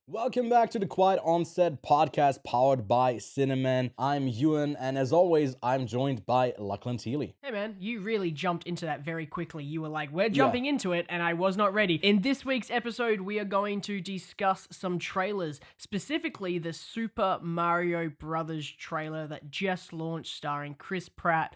Welcome back to the Quiet Onset podcast powered by Cineman. I'm Ewan, and as always, I'm joined by Lachlan Teely. Hey man, you really jumped into that very quickly. You were like, we're Yeah. jumping into it, and I was not ready. In this week's episode, we are going to discuss some trailers, specifically the Super Mario Brothers trailer that just launched starring Chris Pratt,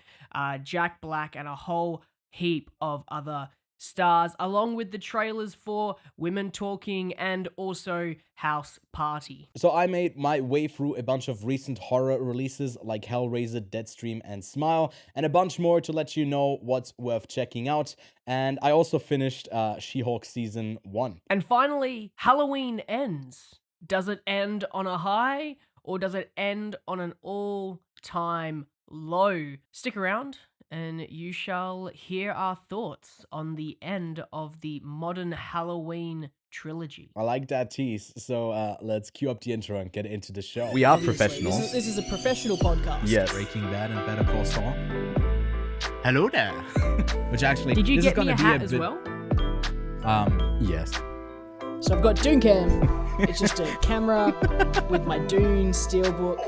Jack Black, and a whole heap of other stars, along with the trailers for Women Talking and also House Party. So I made my way through a bunch of recent horror releases like Hellraiser, Deadstream, and Smile, and a bunch more to let you know what's worth checking out. And I also finished She-Hulk Season 1. And finally, Halloween ends. Does it end on a high or does it end on an all-time low? Stick around and you shall hear our thoughts on the end of the modern Halloween trilogy. I like that tease, so let's cue up the intro and get into the show. We are Obviously, professionals. This is a professional podcast. Yes. Breaking Bad and Better Call Saul. Hello there. Which actually, Did you this get is me gonna a be hat a as bit, well? Yes. So I've got Dooncam. It's just a camera with my Dune steelbook.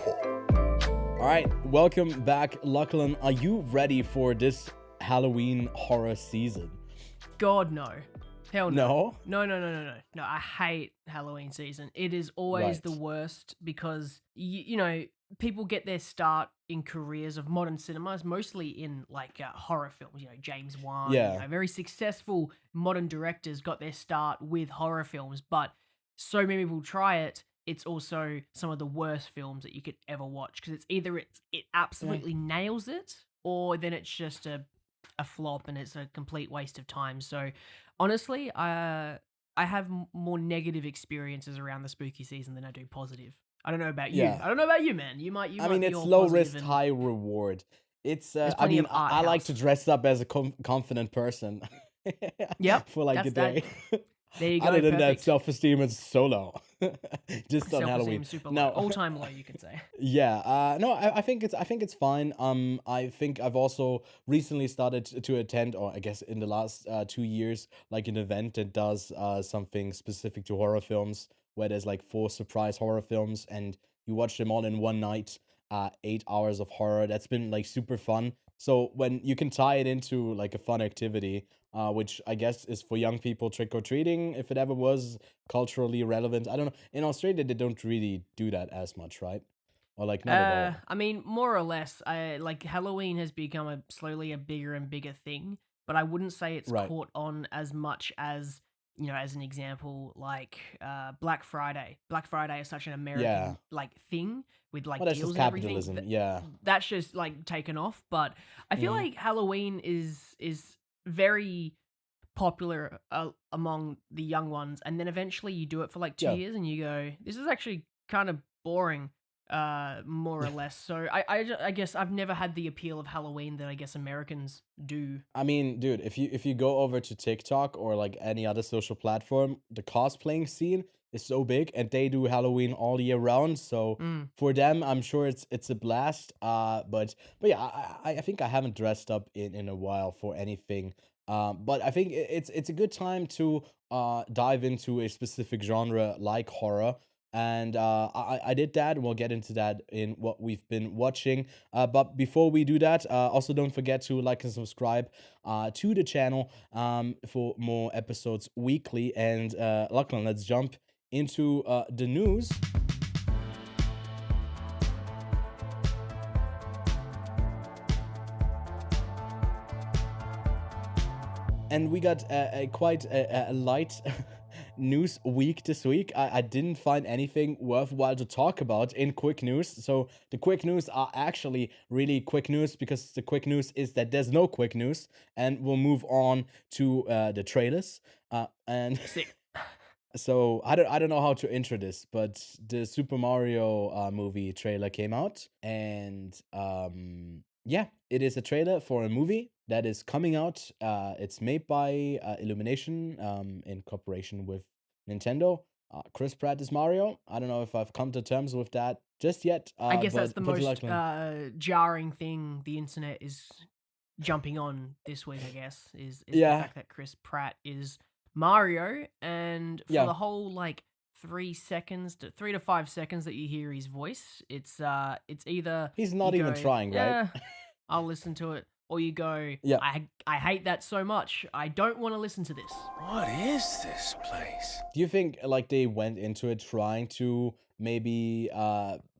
All right, welcome back, Lachlan. Are you ready for this Halloween horror season? God, no. Hell no. No? No, I hate Halloween season. It is always Right. the worst because, you know, people get their start in careers of modern cinemas, mostly in like horror films. You know, James Wan, Yeah. very successful modern directors got their start with horror films, but so many people try it. It's also some of the worst films that you could ever watch because it's either it absolutely nails it or then it's just a flop and it's a complete waste of time. So honestly, I have more negative experiences around the spooky season than I do positive. I don't know about you. Yeah. I don't know about you, man. You might I mean, be it's all low positive risk, and- high reward. It's, There's I plenty mean, of art I like house. to dress up as a confident person. Yep, For like a that's day. There you go. Other than that, perfect. self-esteem is so low. Just on Self-esteem Halloween. super No. low, all-time low, you could say. Yeah, no, I think it's fine. I think I've also recently started to attend, or I guess in the last 2 years, like an event that does something specific to horror films, where there's like 4 surprise horror films, and you watch them all in one night. 8 hours of horror. That's been like super fun. So when you can tie it into like a fun activity, which I guess is for young people trick or treating, if it ever was culturally relevant. I don't know. In Australia, they don't really do that as much, right? Or like not at all. I mean, more or less. Like Halloween has become slowly a bigger and bigger thing, but I wouldn't say it's Right. caught on as much as, you know, as an example, like Black Friday. Black Friday is such an American Yeah. like thing with like Well, that's deals just and everything. capitalism. Yeah. That's just like taken off. But I feel Mhm. like Halloween is very popular among the young ones, and then eventually you do it for like 2 Yeah. years, and you go, this is actually kind of boring, more or less. So I guess I've never had the appeal of Halloween that I guess Americans do. I mean, dude, if you go over to TikTok or like any other social platform, the cosplaying scene is so big, and they do Halloween all year round. So Mm. for them, I'm sure it's a blast. But yeah, I think I haven't dressed up in a while for anything. But I think it's a good time to dive into a specific genre like horror. And I did that. We'll get into that in what we've been watching. But before we do that, also don't forget to like and subscribe to the channel for more episodes weekly. And Lachlan, let's jump into the news. And we got a quite a light news week this week. I didn't find anything worthwhile to talk about in quick news. So the quick news are actually really quick news, because the quick news is that there's no quick news. And we'll move on to the trailers. And Sick. so I don't know how to intro this, but the Super Mario movie trailer came out, and yeah, it is a trailer for a movie that is coming out. It's made by Illumination in cooperation with Nintendo. Chris Pratt is Mario. I don't know if I've come to terms with that just yet. I guess that's the but most Lachlan- jarring thing the internet is jumping on this week, I guess, is Yeah. the fact that Chris Pratt is Mario, and for Yeah. the whole like 3 to 5 seconds that you hear his voice. It's either He's not you even go, trying, right? "Yeah, I'll listen to it," or you go, Yeah. I hate that so much. I don't want to listen to this. What is this place? Do you think like they went into it trying to maybe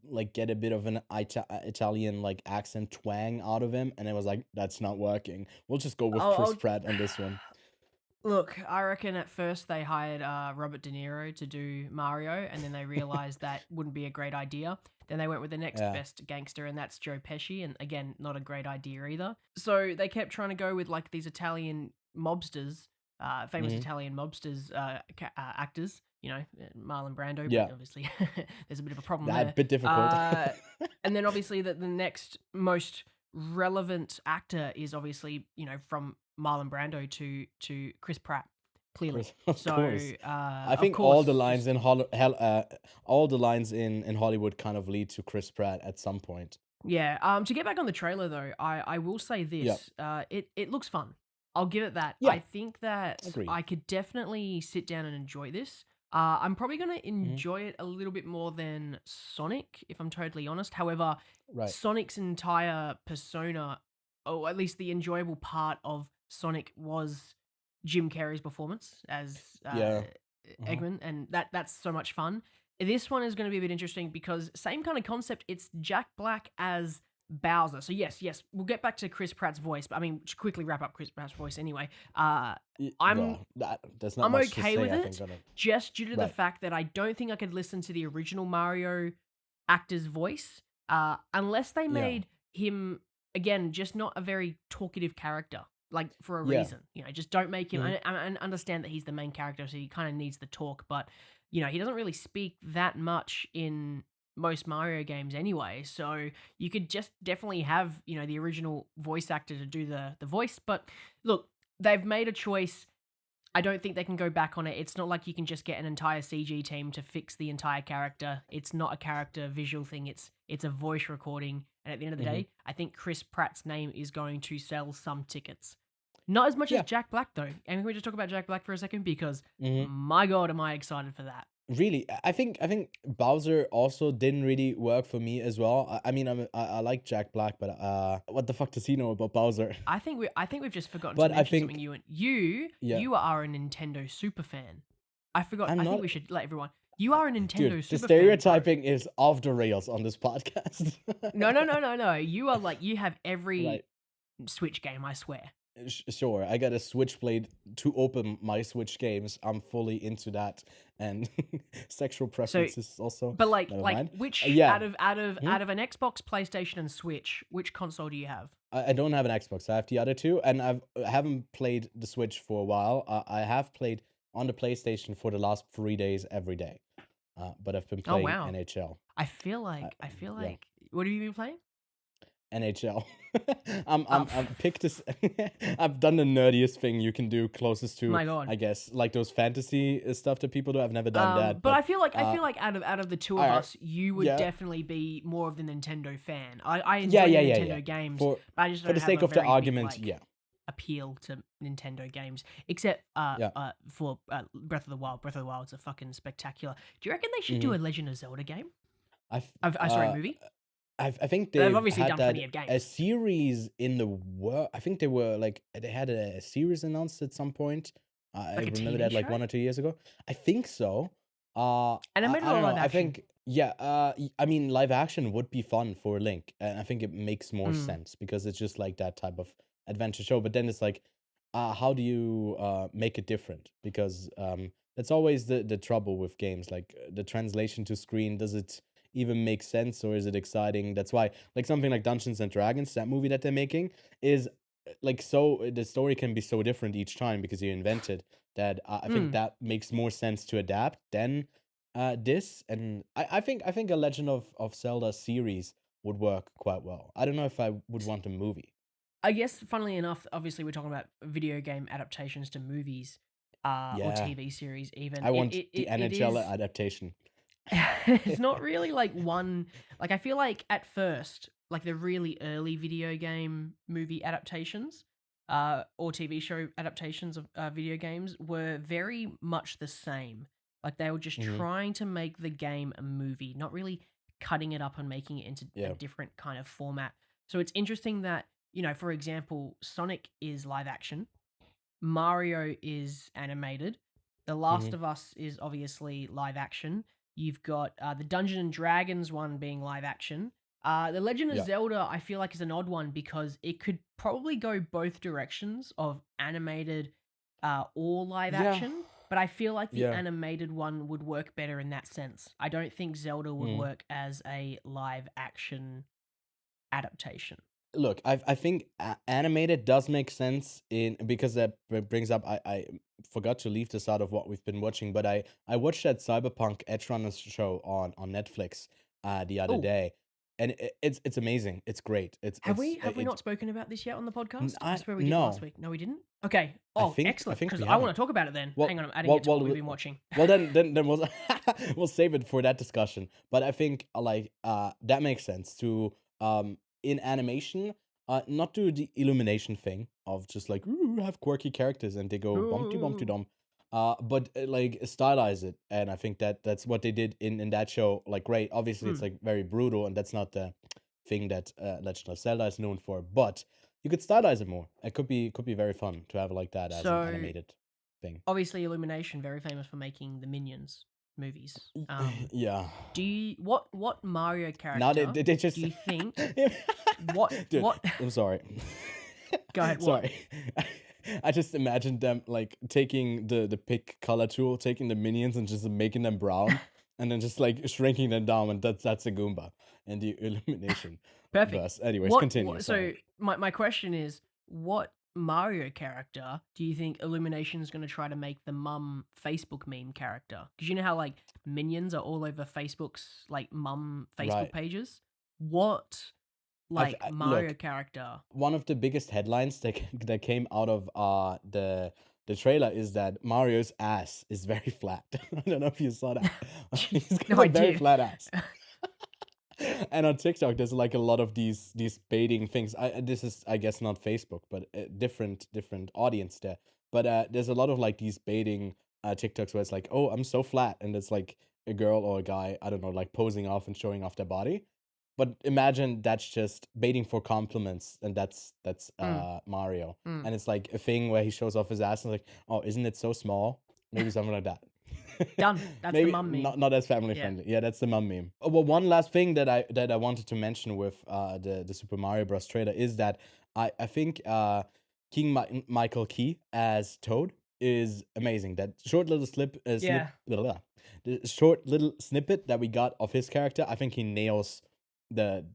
like get a bit of an Italian like accent twang out of him, and it was like, that's not working. We'll just go with Chris I'll- Pratt on this one. Look, I reckon at first they hired Robert De Niro to do Mario, and then they realized that wouldn't be a great idea. Then they went with the next Yeah. best gangster, and that's Joe Pesci, and again, not a great idea either. So they kept trying to go with like these Italian mobsters, famous Mhm. Italian mobsters, actors. You know, Marlon Brando. Yeah. But obviously, there's a bit of a problem That there. bit difficult. And then obviously the next most relevant actor is obviously, you know, from Marlon Brando to Chris Pratt, clearly. Of So course. I of think all course, the lines just- in all the lines in Hollywood kind of lead to Chris Pratt at some point. Yeah. To get back on the trailer though, I will say this. It looks fun. I'll give it that. Yeah. I think that Agreed. I could definitely sit down and enjoy this. I'm probably going to Mm-hmm. enjoy it a little bit more than Sonic, if I'm totally honest. However, Right. Sonic's entire persona, or at least the enjoyable part of Sonic, was Jim Carrey's performance as Yeah. Eggman, and that's so much fun. This one is going to be a bit interesting because same kind of concept. It's Jack Black as Bowser. So yes, we'll get back to Chris Pratt's voice, but I mean, to quickly wrap up Chris Pratt's voice anyway. I'm There's not I'm much to okay say, with I it, think, on it. just due to the Right. fact that I don't think I could listen to the original Mario actor's voice unless they made him, again, just not a very talkative character, like for a Yeah. reason. You know, just don't make him. Mhm. I understand that he's the main character, so he kind of needs the talk, but you know, he doesn't really speak that much in most Mario games anyway. So you could just definitely have, you know, the original voice actor to do the voice. But look, they've made a choice. I don't think they can go back on it. It's not like you can just get an entire CG team to fix the entire character. It's not a character visual thing. It's a voice recording. And at the end of the day, I think Chris Pratt's name is going to sell some tickets. Not as much Yeah. as Jack Black though. And can we just talk about Jack Black for a second? Because Mhm. my God, am I excited for that. Really, I think Bowser also didn't really work for me as well. I mean, I like Jack Black, but what the fuck does he know about Bowser? I think we've just forgotten But to I mention think- something. You are a Nintendo super fan. I forgot. I'm I think not- we should let everyone. You are a Nintendo Dude, the super fan. bro. stereotyping is off the rails on this podcast. No. You are like, you have every Right. Switch game, I swear. Sure, I got a Switchblade to open my Switch games. I'm fully into that, and sexual preferences also. But like Never mind. which Yeah. out of an Xbox, PlayStation, and Switch, which console do you have? I don't have an Xbox. I have the other two, and I haven't played the Switch for a while. I have played on the PlayStation for the last 3 days every day, but I've been playing wow. NHL. I feel like yeah. what have you been playing? NHL. I'm picked this. I've done the nerdiest thing you can do, closest to, My God. I guess, like those fantasy stuff that people do. I've never done that. But I feel like out of the two of alright. us, you would Yeah. definitely be more of the Nintendo fan. I Yeah, enjoy yeah, the yeah, Nintendo yeah. games, For but I just for don't the have sake a of the very big, argument, like, yeah. appeal to Nintendo games, except for Breath of the Wild. Breath of the Wild's a fucking spectacular. Do you reckon they should do a Legend of Zelda game? Sorry, movie. I think They've obviously had done that, plenty of games. a series in the world. I think they had a series announced at some point. I Like a remember TV that like show? 1 or 2 years ago. I think so. Animated I or don't know. live I action? think I mean live action would be fun for Link, and I think it makes more sense because it's just like that type of adventure show. But then it's like, how do you make it different? Because that's always the trouble with games, like the translation to screen. Does it even make sense, or is it exciting? That's why, like, something like Dungeons and Dragons, that movie that they're making, is like, so the story can be so different each time because you invented that. I think that makes more sense to adapt than this. And I think a Legend of Zelda series would work quite well. I don't know if I would want a movie. I guess, funnily enough, obviously we're talking about video game adaptations to movies or Yeah. TV series. Even I want it the is- NHL adaptation. it's not really like one. Like, I feel like at first, like the really early video game movie adaptations or TV show adaptations of video games were very much the same. Like they were just Mhm. trying to make the game a movie, not really cutting it up and making it into a Yeah. different kind of format. So it's interesting that, for example, Sonic is live action, Mario is animated, The Last Mhm. of Us is obviously live action. You've got the Dungeon and Dragons one being live action. The Legend of Yeah. Zelda, I feel like, is an odd one because it could probably go both directions of animated or live Yeah. action. But I feel like the Yeah. animated one would work better in that sense. I don't think Zelda would Mm. work as a live action adaptation. Look, I think animated does make sense in because that brings up. I forgot to leave this out of what we've been watching, but I watched that Cyberpunk Edgerunners show on Netflix the other Oh, day, and it's amazing. It's great. have we not spoken about this yet on the podcast? I swear we did last no. week. No, we didn't. Okay. I Oh, think excellent. Because we I want haven't. to talk about it then. Well, Hang on, I'm adding well, it to what well, we've been watching. well, then we'll we'll save it for that discussion. But I think that makes sense to in animation not do the illumination thing of just like ooh, have quirky characters and they go bumpty bumpty Ooh. dum. But like stylize it, and I think that's what they did in that show. Like, great. Obviously, it's Hmm. like very brutal, and that's not the thing that Legend of Zelda is known for. But you could stylize it more. It could be very fun to have it like that as an So animated thing. obviously, Illumination very famous for making the Minions movies. Yeah. Do you what Mario Now character they just do you think? What Dude, what? I'm sorry. Go ahead. What? Sorry. I just imagined them like taking the pick color tool, taking the minions and just making them brown, and then just like shrinking them down, and that's a Goomba and the illumination Perfect. verse. Anyways, What, continue. so Sorry. my question is, what Mario character do you think Illumination is going to try to make the mum Facebook meme character? Because you know how like minions are all over Facebook's like mum Facebook Right. pages. What like Mario Look, character? one of the biggest headlines that came out of the trailer is that Mario's ass is very flat. I don't know if you saw that. He's got No, a I very did. flat ass. And on TikTok, there's like a lot of these baiting things. This is, I guess, not Facebook, but a different audience there. But there's a lot of like these baiting TikToks where it's like, oh, I'm so flat, and it's like a girl or a guy, I don't know, like posing off and showing off their body. But imagine that's just baiting for compliments, and that's Mm, Mario, mm. and it's like a thing where he shows off his ass and like, oh, isn't it so small? Maybe something like that. Done. That's the Maybe mum meme. not as family Yeah. friendly. Yeah, that's the mum meme. Well, one last thing that I wanted to mention with the Super Mario Bros. Trailer is that I think Michael Key as Toad is amazing. That short little Yeah. the short little snippet that we got of his character, I think he nails the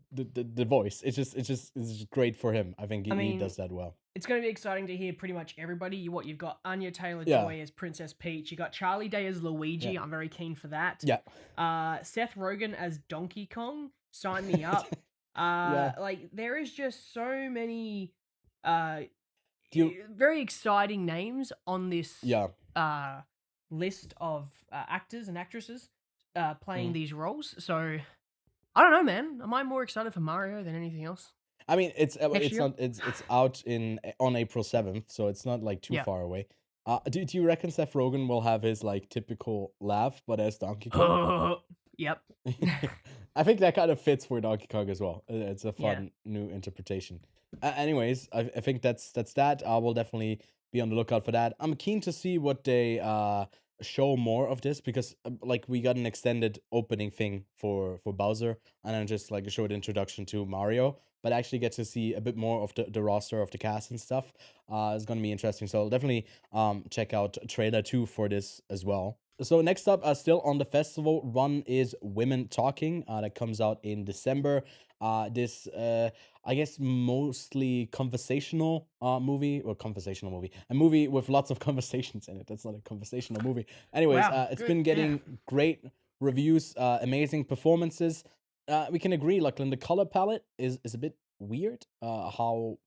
voice. It's just great for him. I think I he mean, does that well. it's going to be exciting to hear pretty much everybody. You've got Anya Taylor-Joy Yeah. as Princess Peach. You got Charlie Day as Luigi. Yeah. I'm very keen for that. Yeah. Seth Rogen as Donkey Kong. Sign me up. Yeah. Like there is just so many Do you very exciting names on this Yeah. list of actors and actresses playing Mm. these roles. So I don't know, man. Am I more excited for Mario than anything else? I mean, it's year? not it's out on April 7th, so it's not like too Yeah. far away. Do you reckon Seth Rogen will have his like typical laugh, but as Donkey Kong? Yep. I think that kind of fits for Donkey Kong as well. It's a Yeah. fun new interpretation. Anyways, I think that's that. I will definitely be on the lookout for that. I'm keen to see what they show more of this, because like we got an extended opening thing for Bowser, and then just like a short introduction to Mario, but actually get to see a bit more of the roster of the cast and stuff. It's gonna be interesting. So I'll definitely check out trailer 2 for this as well. So next up, still on the festival run, is Women Talking. That comes out in December. This I guess mostly conversational movie, or conversational movie, a movie with lots of conversations in it. That's not a conversational movie. Anyways, Wow, it's good, been yeah. getting great reviews, amazing performances. We can agree, Lachlan, the color palette is a bit weird. How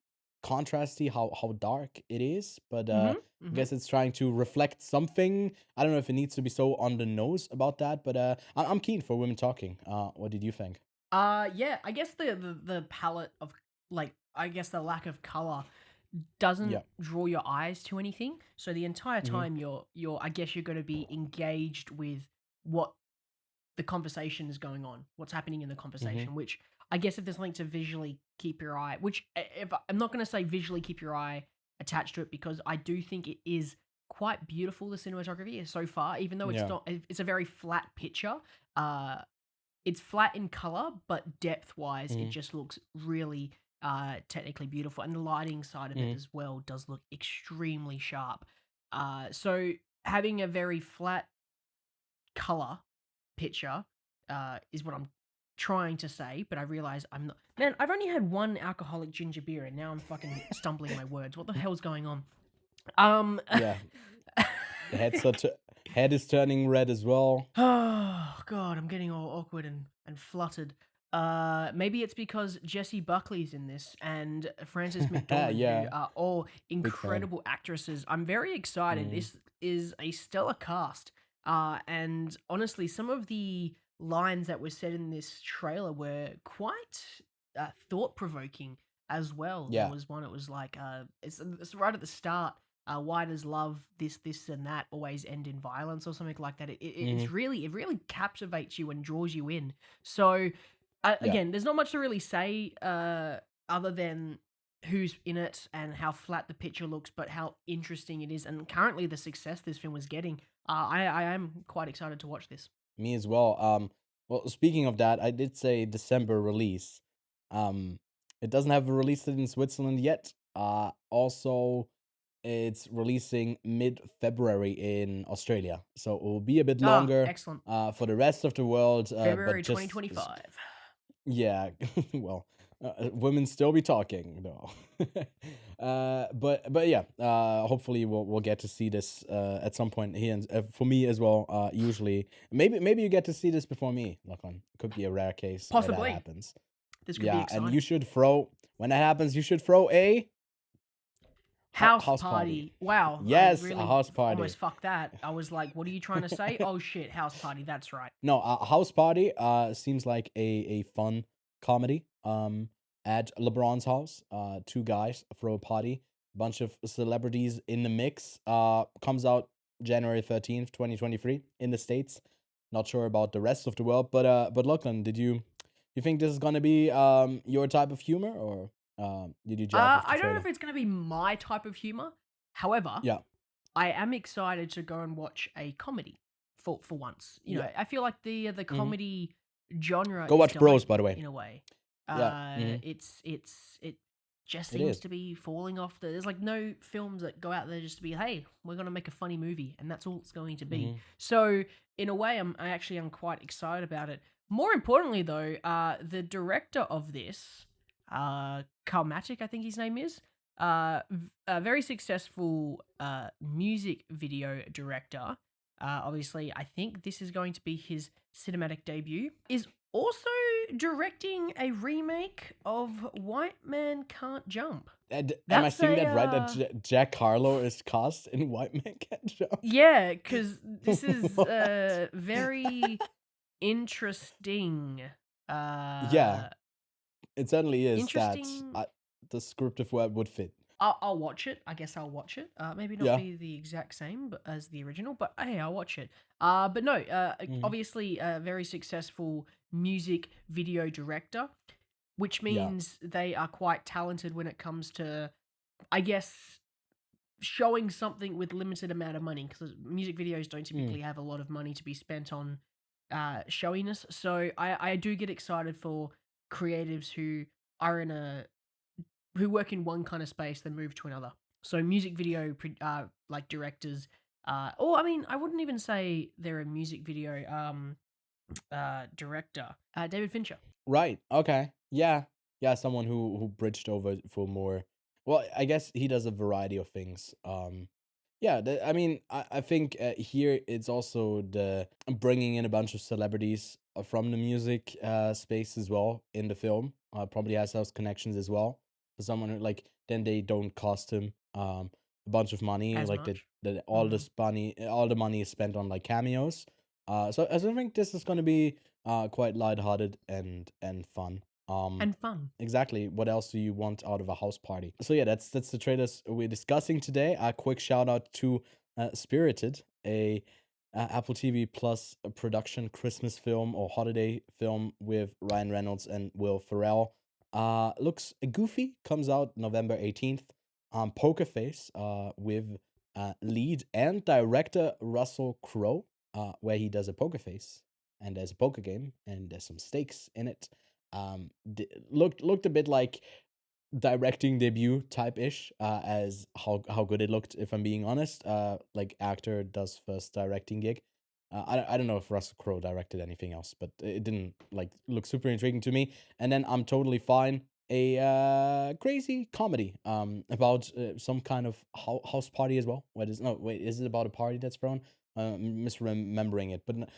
contrasty, how dark it is, but I guess it's trying to reflect something. I don't know if it needs to be so on the nose about that, but I'm keen for Women Talking. What did you think? Yeah, I guess the palette of like I guess the lack of color doesn't Yeah. draw your eyes to anything. So the entire time you're I guess you're going to be engaged with what the conversation is going on, what's happening in the conversation, which I guess if there's something to visually keep your eye, which if I'm not going to say visually keep your eye attached to it, because I do think it is quite beautiful, the cinematography so far, even though it's Yeah. not, it's a very flat picture. It's flat in color, but depth wise, it just looks really technically beautiful, and the lighting side of it as well does look extremely sharp. So having a very flat color picture is what I'm trying to say, but I realize I'm not. Man, I've only had one alcoholic ginger beer, and now I'm fucking stumbling my words. What the hell's going on? Yeah. The head is turning red as well. Oh god, I'm getting all awkward and fluttered. Maybe it's because Jessie Buckley's in this and Frances McDormand, Yeah. who are all fan. incredible actresses. I'm very excited. This is a stellar cast. And honestly, some of the lines that were said in this trailer were quite thought-provoking as well. There Yeah. was one, it was like, it's right at the start. Why does love this and that always end in violence or something like that? It really captivates you and draws you in. So again, there's not much to really say other than who's in it and how flat the picture looks, but how interesting it is, and currently the success this film is getting. I am quite excited to watch this. Me as well. Well, speaking of that, I did say December release. It doesn't have a release date in Switzerland yet. Also, it's releasing mid-February in Australia, so it will be a bit longer. Excellent. For the rest of the world. February but just 2025. yeah, well, women still be talking though. But yeah, hopefully we'll get to see this at some point here, and for me as well. Usually, maybe you get to see this before me, Lachlan. Could be a rare case where Possibly. that happens. This could be Yeah, exciting. and you should throw when that happens. You should throw a House house party. Wow. Yes, I a really house party. almost fucked that. I was like, what are you trying to say? Oh shit, house party. That's right. No, a house party seems like a fun comedy. At LeBron's house, two guys throw a party, bunch of celebrities in the mix. Comes out January 13th, 2023 in the States. Not sure about the rest of the world, but Lachlan, did you think this is gonna be your type of humor, or did you judge with the I don't know trailer? if it's going to be my type of humor. However, Yeah. I am excited to go and watch a comedy for once. You know, Yeah. I feel like the comedy genre Go is watch Bros, dying by the way. in a way. Yeah. It just It seems is. to be falling off. There's like no films that go out there just to be, hey, we're going to make a funny movie, and that's all it's going to be. So in a way, I actually am quite excited about it. More importantly, though, the director of this, Carmatic, I think his name is, a very successful music video director. Obviously, I think this is going to be his cinematic debut. Is also directing a remake of White Man Can't Jump. Am I That's seeing that right? a, That Jack Harlow is cast in White Man Can't Jump. Yeah, because this is very interesting. Yeah, it certainly is that Interesting. the descriptive word would fit. I'll watch it. I guess I'll watch it. Maybe not Yeah. be the exact same as the original, but hey, I'll watch it. But no, obviously a very successful music video director, which means they are quite talented when it comes to, I guess, showing something with limited amount of money, because music videos don't typically have a lot of money to be spent on showiness. So I do get excited for creatives who are who work in one kind of space, then move to another. So music video like directors, or I mean, I wouldn't even say they're a music video director. David Fincher. Right. Okay. Yeah. Yeah. Someone who bridged over for more. Well, I guess he does a variety of things. Yeah. I mean, I think here it's also the bringing in a bunch of celebrities from the music space as well in the film. Probably has those connections as well. For someone who, like, then they don't cost him a bunch of money, As like much. that all the money is spent on like cameos. So I think this is gonna be quite lighthearted and fun. And fun. Exactly. What else do you want out of a house party? So yeah, that's the trailers we're discussing today. A quick shout out to Spirited, a Apple TV Plus production Christmas film or holiday film with Ryan Reynolds and Will Ferrell. Looks goofy. Comes out November 18th. Poker Face with lead and director Russell Crowe, where he does a poker face and there's a poker game and there's some stakes in it. Looked a bit like directing debut type ish, as how good it looked, if I'm being honest. Like actor does first directing gig. I don't know if Russell Crowe directed anything else, but it didn't like look super intriguing to me. And then I'm Totally Fine, a crazy comedy about some kind of house party as well. Is it about a party that's thrown? Misremembering it, but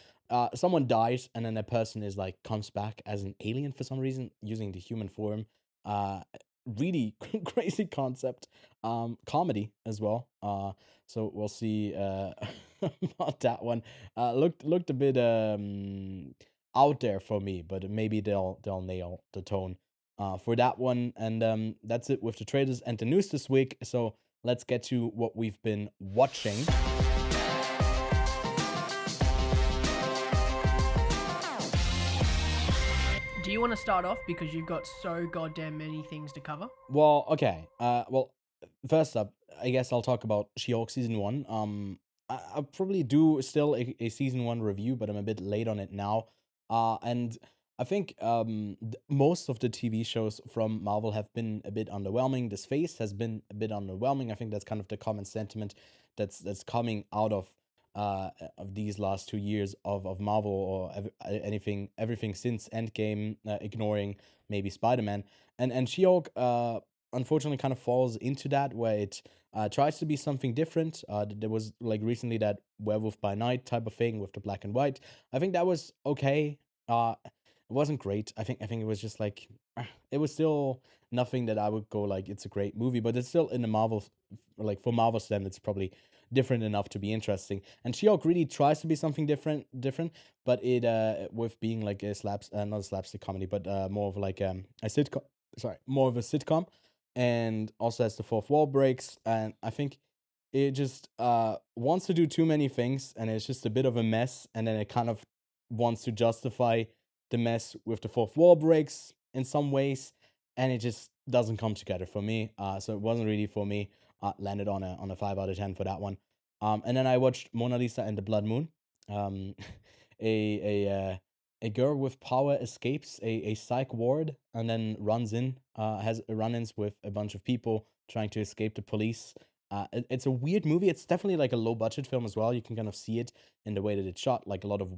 someone dies and then a person is like comes back as an alien for some reason using the human form. Really crazy concept. Comedy as well. So we'll see about that one. Looked a bit out there for me, but maybe they'll nail the tone for that one. And that's it with the trailers and the news this week. So let's get to what we've been watching. Do you want to start off because you've got so goddamn many things to cover? Well, okay. Well, first up, I guess I'll talk about She-Hulk season 1. I'll probably do still a season 1 review, but I'm a bit late on it now. And I think most of the TV shows from Marvel have been a bit underwhelming. This phase has been a bit underwhelming. I think that's kind of the common sentiment that's coming out of these last 2 years of Marvel or everything since Endgame, ignoring maybe Spider-Man. And She-Hulk unfortunately kind of falls into that, where it tries to be something different. There was like recently that Werewolf by Night type of thing with the black and white. I think that was okay. It wasn't great. I think it was just like it was still nothing that I would go like it's a great movie, but it's still in the Marvel, like for Marvel standards, probably different enough to be interesting. And She-Hulk really tries to be something different, but it with being like a not a slapstick comedy, but more of like a sitcom. Sorry, more of a sitcom, and also has the fourth wall breaks. And I think it just wants to do too many things, and it's just a bit of a mess. And then it kind of wants to justify the mess with the fourth wall breaks in some ways, and it just doesn't come together for me. So it wasn't really for me. Landed on a 5 out of 10 for that one. And then I watched Mona Lisa and the Blood Moon. Um, a girl with power escapes a psych ward and then has run-ins with a bunch of people trying to escape the police. It's a weird movie. It's definitely like a low budget film as well. You can kind of see it in the way that it's shot, like a lot of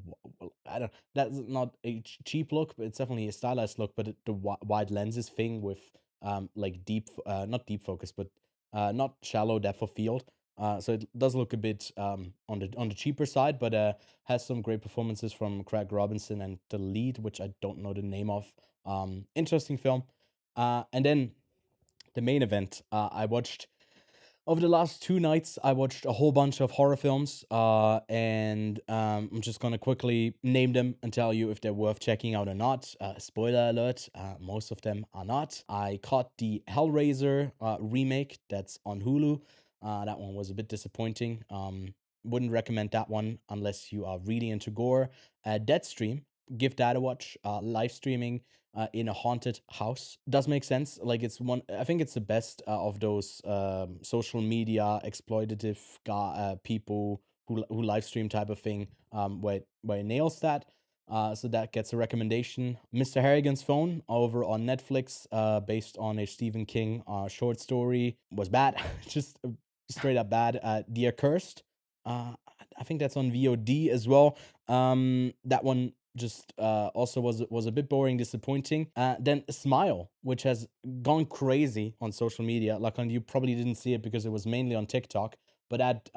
that's not a cheap look, but it's definitely a stylized look. But the wide lenses thing with like not deep focus, but not shallow depth of field. So it does look a bit on the cheaper side, but has some great performances from Craig Robinson and the lead, which I don't know the name of. Interesting film. And then the main event, I watched over the last 2 nights. I watched a whole bunch of horror films, and I'm just gonna quickly name them and tell you if they're worth checking out or not. Spoiler alert: most of them are not. I caught the Hellraiser remake that's on Hulu. That one was a bit disappointing. Wouldn't recommend that one unless you are really into gore. Deadstream, give that a watch. Live streaming in a haunted house does make sense. Like it's one, I think it's the best of those social media exploitative people who live stream type of thing. Where it nails that. So that gets a recommendation. Mr. Harrigan's Phone over on Netflix, based on a Stephen King short story, was bad. Just straight up bad. The Accursed, I think that's on VOD as well. That one just also was a bit boring, disappointing. Then Smile, which has gone crazy on social media. Like, you probably didn't see it because it was mainly on TikTok, but at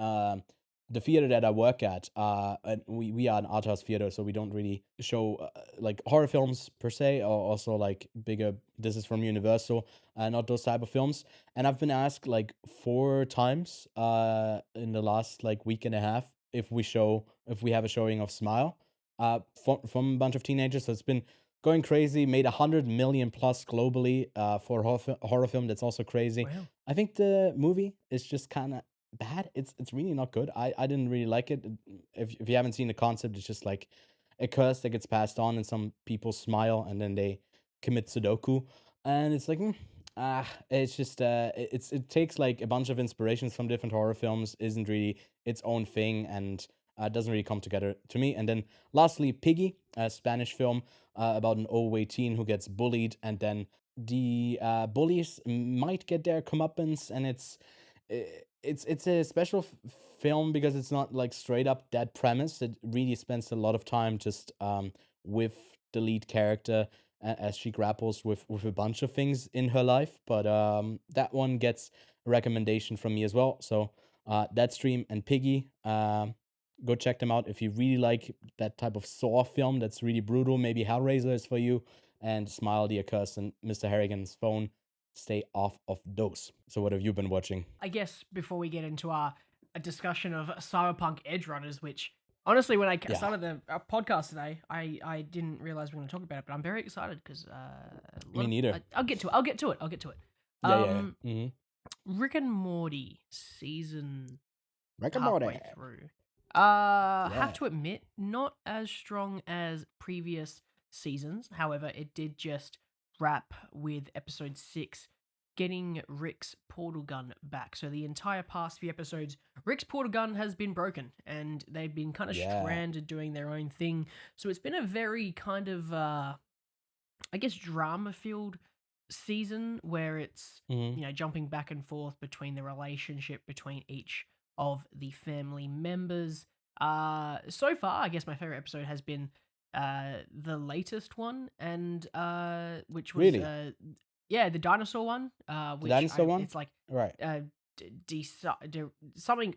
the theater that I work at, and we are an art house theater, so we don't really show like horror films per se, or also like bigger. This is from Universal, not those type of films. And I've been asked like 4 times in the last like week and a half if we have a showing of Smile. from a bunch of teenagers. So it's been going crazy. Made 100 million plus globally for a horror film. That's also crazy. Wow. I think the movie is just kind of bad. It's really not good. I didn't really like it. If you haven't seen the concept, it's just like a curse that gets passed on, and some people smile, and then they commit Sudoku, and it's like. It's just it takes like a bunch of inspirations from different horror films, isn't really its own thing, and doesn't really come together to me. And then lastly, Piggy, a Spanish film about an overweight teen who gets bullied, and then the bullies might get their comeuppance, and it's a special film because it's not like straight up that premise. It really spends a lot of time just with the lead character as she grapples with a bunch of things in her life. But that one gets a recommendation from me as well. So Deadstream and Piggy, go check them out if you really like that type of Saw film that's really brutal. Maybe Hellraiser is for you. And Smile, the Accursed, and Mr. Harrigan's Phone. Stay off of those. So what have you been watching? I guess before we get into a discussion of Cyberpunk Edgerunners, which honestly, when I Yeah. started our podcast today, I didn't realize we were going to talk about it, but I'm very excited because Me neither. I'll get to it. Yeah. Mm-hmm. Rick and Morty season Rick and halfway Morty. through. Yeah. Have to admit, not as strong as previous seasons. However, it did just wrap with episode 6, getting Rick's portal gun back. So the entire past few episodes, Rick's portal gun has been broken, and they've been kind of Yeah. stranded doing their own thing. So it's been a very kind of, I guess, drama-filled season where it's Mm-hmm. jumping back and forth between the relationship between each of the family members. So far, I guess my favorite episode has been the latest one, and which was Really? the dinosaur one. Which dinosaur one? It's like Right. something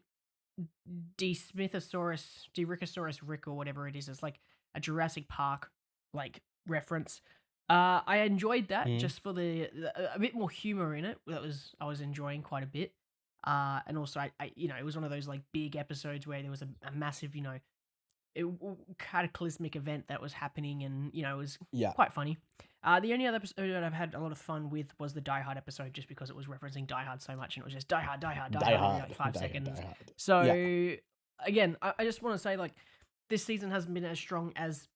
Dirichosaurus Rick or whatever it is. It's like a Jurassic Park like reference. I enjoyed that Mhm. just for a bit more humor in it. I was enjoying quite a bit. And also I it was one of those like big episodes where there was a massive cataclysmic event that was happening, and it was Yeah. quite funny. The only other episode that I've had a lot of fun with was the Die Hard episode, just because it was referencing Die Hard so much, and it was just Die Hard, Die Hard, Die, Die Hard, every, Hard. like 5 Die Hard, seconds. Die Hard. So Yeah. again, I just want to say, like, this season hasn't been as strong as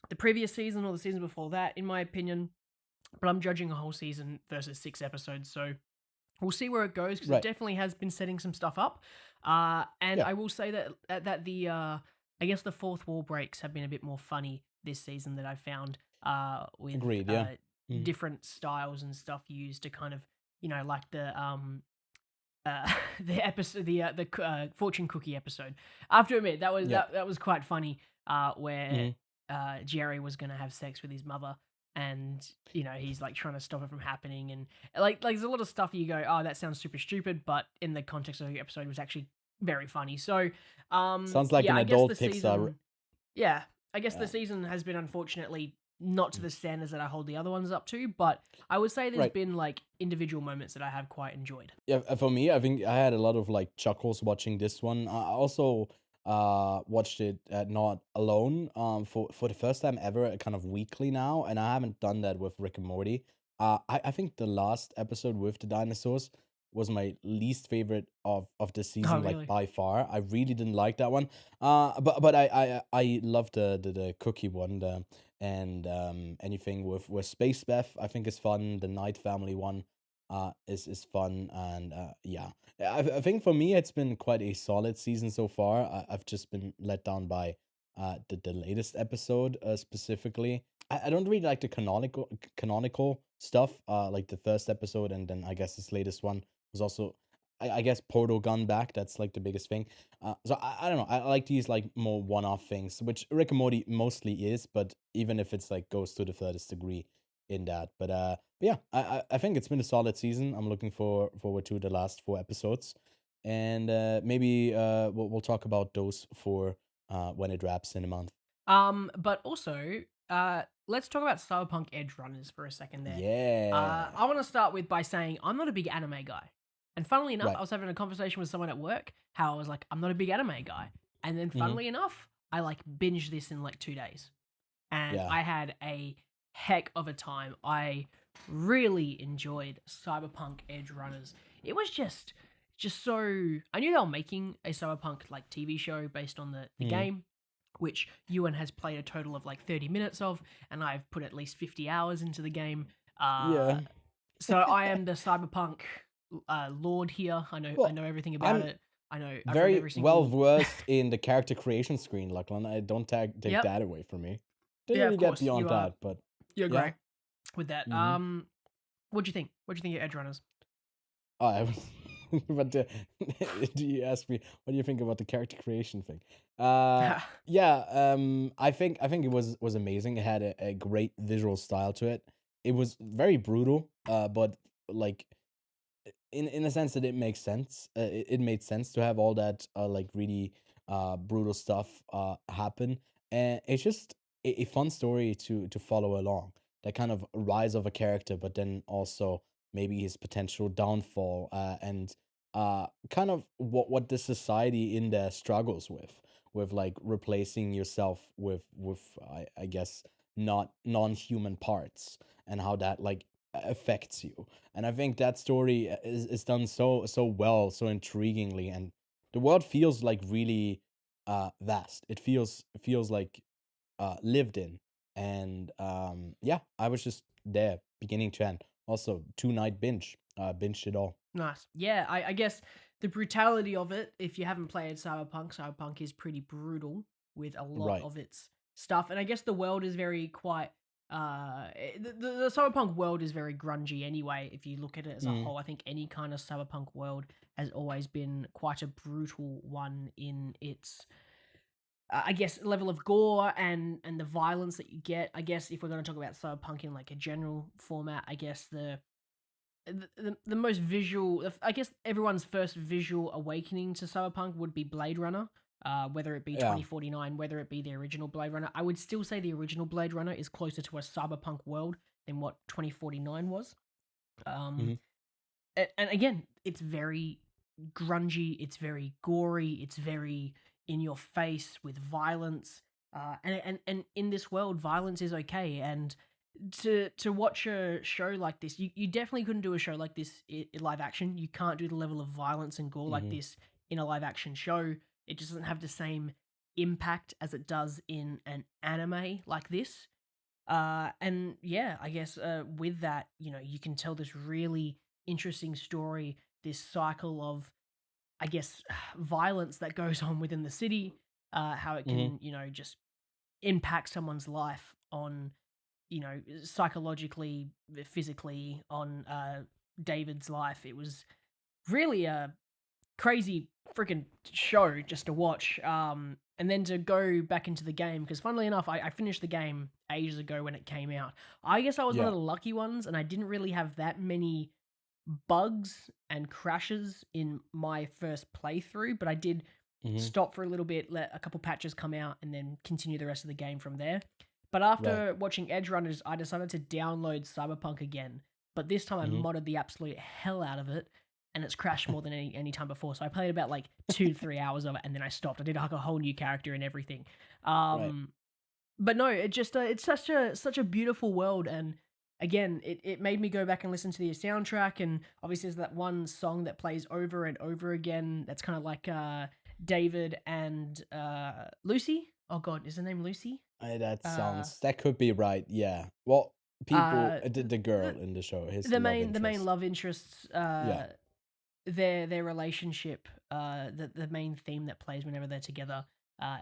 the previous season or the season before that, in my opinion. But I'm judging a whole season versus 6 episodes, so we'll see where it goes, because Right. it definitely has been setting some stuff up. And Yeah. I will say that the I guess the fourth wall breaks have been a bit more funny this season that I've found. With Agreed, yeah. Mhm. different styles and stuff used to kind of like the the episode the fortune cookie episode. I have to admit that was Yeah. that was quite funny. Where Mhm. Jerry was gonna have sex with his mother, and he's like trying to stop it from happening, and like there's a lot of stuff you go, oh, that sounds super stupid, but in the context of the episode, it was actually very funny. So Sounds like yeah, an I guess adult the Pixar. season, yeah, I guess the Yeah. season has been unfortunately not to the standards that I hold the other ones up to, but I would say there's Right. been like individual moments that I have quite enjoyed. Yeah, for me, I think I had a lot of like chuckles watching this one. I also watched it not alone for the first time ever, kind of weekly now, and I haven't done that with Rick and Morty. I think the last episode with the dinosaurs was my least favorite of the season, really? like by far. I really didn't like that one. But I loved the cookie one, and anything with Space Beth I think is fun. The Night Family one is fun, and yeah, I think for me it's been quite a solid season so far. I've just been let down by the latest episode specifically. I don't really like the canonical stuff, like the first episode, and then I guess this latest one was also I guess Portal Gun back. That's like the biggest thing. So I don't know. I like these like more one-off things, which Rick and Morty mostly is, but even if it's like goes to the furthest degree in that. But yeah, I think it's been a solid season. I'm looking forward to the last 4 episodes, and maybe we'll talk about those for when it wraps in a month. But also, let's talk about Cyberpunk Edgerunners for a second there. Yeah. I want to start by saying I'm not a big anime guy. And funnily enough, Right. I was having a conversation with someone at work how I was like, I'm not a big anime guy. And then funnily enough, I like binged this in like 2 days, and Yeah. I had a heck of a time. I really enjoyed Cyberpunk Edgerunners. It was just so. I knew they were making a Cyberpunk like TV show based on the Mhm. game, which Ewan has played a total of like 30 minutes of, and I've put at least 50 hours into the game. Yeah. So I am the Cyberpunk lord here. I know Well, everything about I'm it. I've read very every well single. versed in the character creation screen, Lachlan. I don't take Yep. that away from me. Didn't Yeah, really of get course. beyond You are. that, but You're yeah. great with that. Mhm. What'd you think? What'd you think of Edgerunners? Oh, I was but do you ask me what do you think about the character creation thing? Yeah, I think it was amazing. It had a great visual style to it. It was very brutal, but like in a sense that it makes sense. It made sense to have all that like really brutal stuff happen, and it's just a fun story to follow along. That kind of rise of a character, but then also maybe his potential downfall, and kind of what the society in there struggles with like replacing yourself with I guess not non-human parts, and how that like affects you. And I think that story is done so well, so intriguingly, and the world feels like really vast. It feels like lived in, and yeah, I was just there beginning to end. Also, 2 night binge, binged it all. Nice. Yeah, I guess the brutality of it, if you haven't played Cyberpunk is pretty brutal with a lot Right. of its stuff. And I guess the world is very quite the Cyberpunk world is very grungy anyway. If you look at it as a Mm. whole, I think any kind of Cyberpunk world has always been quite a brutal one in its I guess level of gore and the violence that you get. I guess if we're going to talk about Cyberpunk in like a general format, I guess the most visual, I guess everyone's first visual awakening to Cyberpunk would be Blade Runner, whether it be Yeah. 2049, whether it be the original Blade Runner. I would still say the original Blade Runner is closer to a Cyberpunk world than what 2049 was. Mhm. And again, it's very grungy, it's very gory, it's very in your face with violence. And in this world, violence is okay. And to watch a show like this, you definitely couldn't do a show like this in live action. You can't do the level of violence and gore like Mhm. this in a live action show. It just doesn't have the same impact as it does in an anime like this. And yeah, I guess with that, you can tell this really interesting story, this cycle of, I guess, violence that goes on within the city, how it Mhm. can, just impact someone's life on, psychologically, physically, on David's life. It was really a crazy freaking show just to watch. And then to go back into the game, because funnily enough, I finished the game ages ago when it came out. I guess I was one Yeah. of the lucky ones, and I didn't really have that many bugs and crashes in my first playthrough, but I did Mhm. stop for a little bit, let a couple patches come out, and then continue the rest of the game from there. But Right. after watching Edgerunners, I decided to download Cyberpunk again. But this time I Mhm. modded the absolute hell out of it, and it's crashed more than any time before. So I played about like 2 to 3 hours of it, and then I stopped. I did like a whole new character and everything. Right. But no, it just it's such a beautiful world, and again, it made me go back and listen to the soundtrack. And obviously, there's that one song that plays over and over again. That's kind of like David and Lucy. Oh God, is her name Lucy? Uh, That could be right. Yeah. Well, people, uh, the girl in the show, his the love main interest. love interests, Yeah. their relationship, the main theme that plays whenever they're together.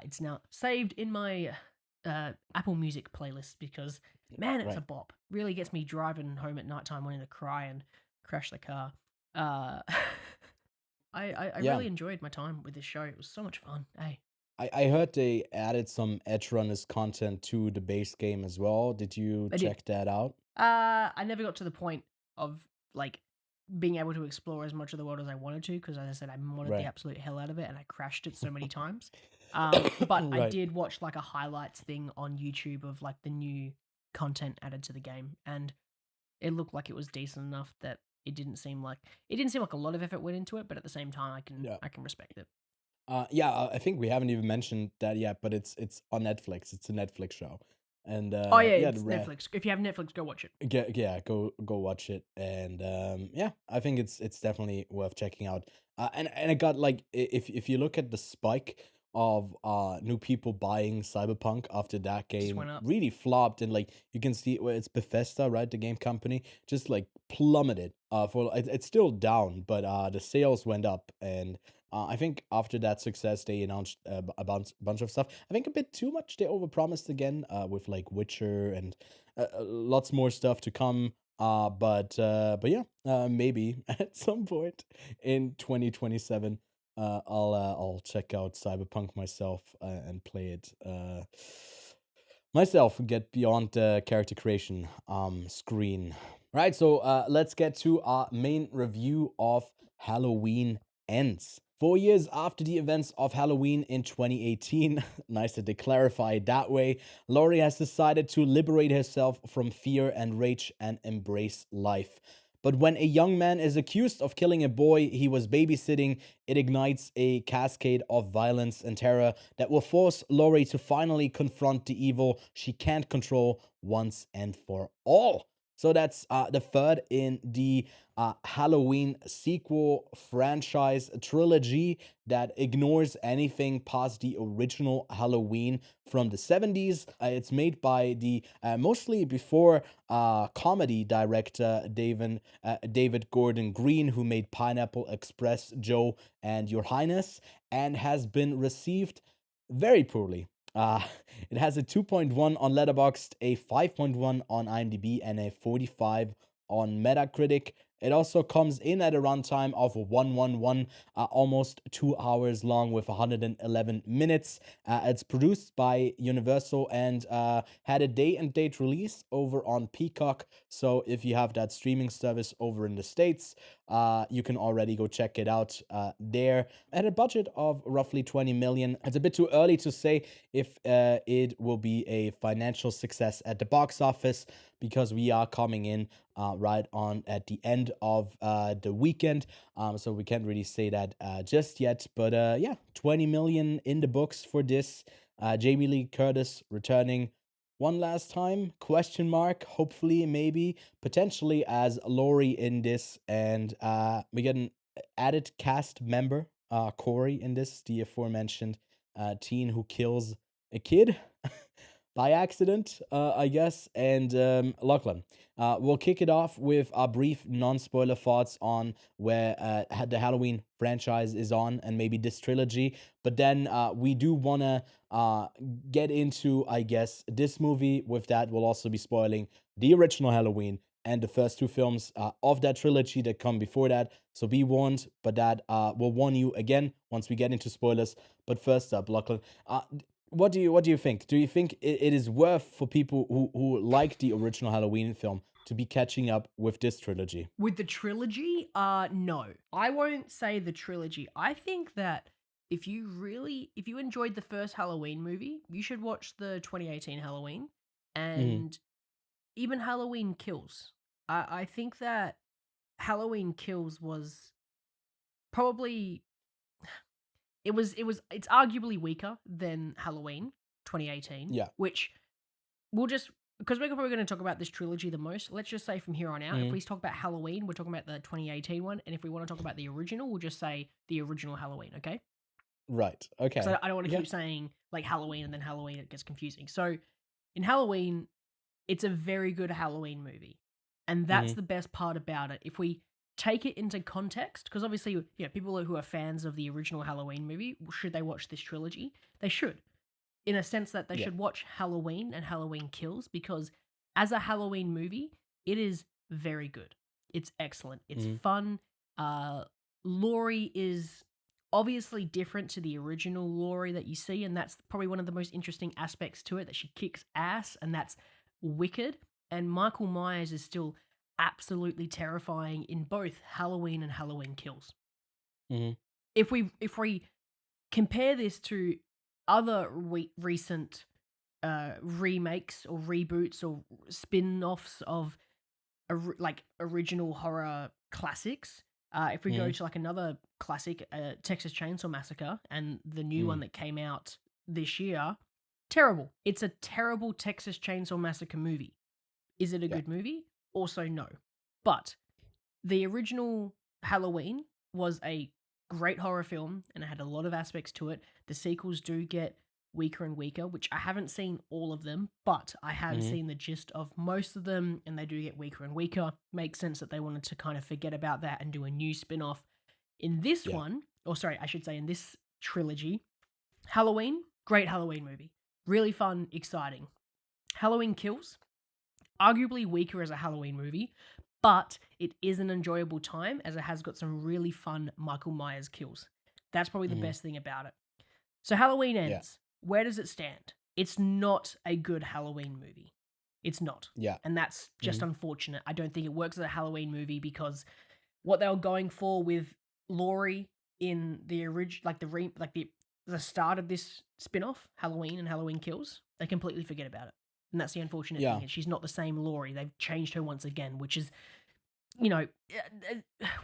It's now saved in my Apple Music playlist because man, it's a Right. bop. Really gets me driving home at nighttime wanting to cry and crash the car. Uh, I Yeah. really enjoyed my time with this show. It was so much fun. Hey, I heard they added some Edgerunners content to the base game as well. Did you I did. check that out? I never got to the point of like being able to explore as much of the world as I wanted to because, as I said, I modded the Right. absolute hell out of it and I crashed it so many times. But I Right. did watch like a highlights thing on YouTube of like the new content added to the game, and it looked like it was decent enough that it didn't seem like a lot of effort went into it, but at the same time, Yeah. I can respect it. Yeah, I think we haven't even mentioned that yet, but it's on Netflix. It's a Netflix show, and Oh yeah, yeah, it's Netflix. If you have Netflix, go watch it. yeah, go watch it, and yeah, I think it's definitely worth checking out. And it got like if you look at the spike of new people buying Cyberpunk after that Just game went up. really flopped, and like you can see where it's Bethesda, right, the game company, just like plummeted. It's still down, but the sales went up, and I think after that success, they announced bunch of stuff. I think a bit too much. They overpromised again with like Witcher and lots more stuff to come. But yeah, maybe at some point in 2027, I'll check out Cyberpunk myself and play it myself and get beyond the character creation screen. Right, so let's get to our main review of Halloween Ends. 4 years after the events of Halloween in 2018, nice that they clarify it that way, Laurie has decided to liberate herself from fear and rage and embrace life. But when a young man is accused of killing a boy he was babysitting, it ignites a cascade of violence and terror that will force Laurie to finally confront the evil she can't control once and for all. So that's the third in the Halloween sequel franchise trilogy that ignores anything past the original Halloween from the 70s. It's made by the mostly before comedy director David Gordon Green, who made Pineapple Express, Joe, and Your Highness, and has been received very poorly. Uh, it has a 2.1 on Letterboxd, a 5.1 on IMDb, and a 45 on Metacritic. It also comes in at a runtime of 111, almost 2 hours long with 111 minutes. It's produced by Universal and had a day and date release over on Peacock. So if you have that streaming service over in the States, you can already go check it out there. At a budget of roughly 20 million. It's a bit too early to say if it will be a financial success at the box office, because we are coming in right on at the end of the weekend. So we can't really say that just yet. But yeah, 20 million in the books for this. Jamie Lee Curtis returning one last time, question mark, hopefully, maybe, potentially as Laurie in this. And we get an added cast member, Corey in this, the aforementioned teen who kills a kid by accident, I guess. And Lachlan. We'll kick it off with our brief non-spoiler thoughts on where the Halloween franchise is on, and maybe this trilogy. But then we do want to get into, I guess, this movie. With that, we'll also be spoiling the original Halloween and the first two films of that trilogy that come before that. So be warned, but that will warn you again once we get into spoilers. But first up, Lachlan, what do you think? Do you think it is worth for people who like the original Halloween film to be catching up with this trilogy? With the trilogy, no. I won't say the trilogy. I think that if you enjoyed the first Halloween movie, you should watch the 2018 Halloween and even Halloween Kills. I think that Halloween Kills was probably it's arguably weaker than Halloween 2018. Yeah. Which we'll just, because we're probably going to talk about this trilogy the most, let's just say from here on out, if we talk about Halloween, we're talking about the 2018 one, and if we want to talk about the original, we'll just say the original Halloween, okay? Right. Okay. So I don't want to keep saying like Halloween and then Halloween, it gets confusing. So in Halloween, it's a very good Halloween movie. And that's the best part about it. If we take it into context, because obviously, you know, people who are fans of the original Halloween movie, should they watch this trilogy? They should. In a sense that they should watch Halloween and Halloween Kills, because as a Halloween movie, it is very good. It's excellent. It's fun. Laurie is obviously different to the original Laurie that you see, and that's probably one of the most interesting aspects to it, that she kicks ass, and that's wicked. And Michael Myers is still absolutely terrifying in both Halloween and Halloween Kills. If we compare this to other recent remakes or reboots or spin-offs of like original horror classics, If we go to like another classic, Texas Chainsaw Massacre, and the new one that came out this year, terrible. It's a terrible Texas Chainsaw Massacre movie. Is it a good movie? Also, no. But the original Halloween was a great horror film, and it had a lot of aspects to it. The sequels do get weaker and weaker, which I haven't seen all of them, but I have seen the gist of most of them, and they do get weaker and weaker. Makes sense that they wanted to kind of forget about that and do a new spin-off. In this one, or sorry, I should say in this trilogy, Halloween, great Halloween movie. Really fun, exciting. Halloween Kills, arguably weaker as a Halloween movie, but it is an enjoyable time as it has got some really fun Michael Myers kills. That's probably the best thing about it. So Halloween Ends. Where does it stand? It's not a good Halloween movie. It's not. Yeah. And that's just unfortunate. I don't think it works as a Halloween movie because what they were going for with Laurie in the original, the start of this spin-off, Halloween and Halloween Kills, they completely forget about it. And that's the unfortunate thing. Is she's not the same Laurie. They've changed her once again, which is,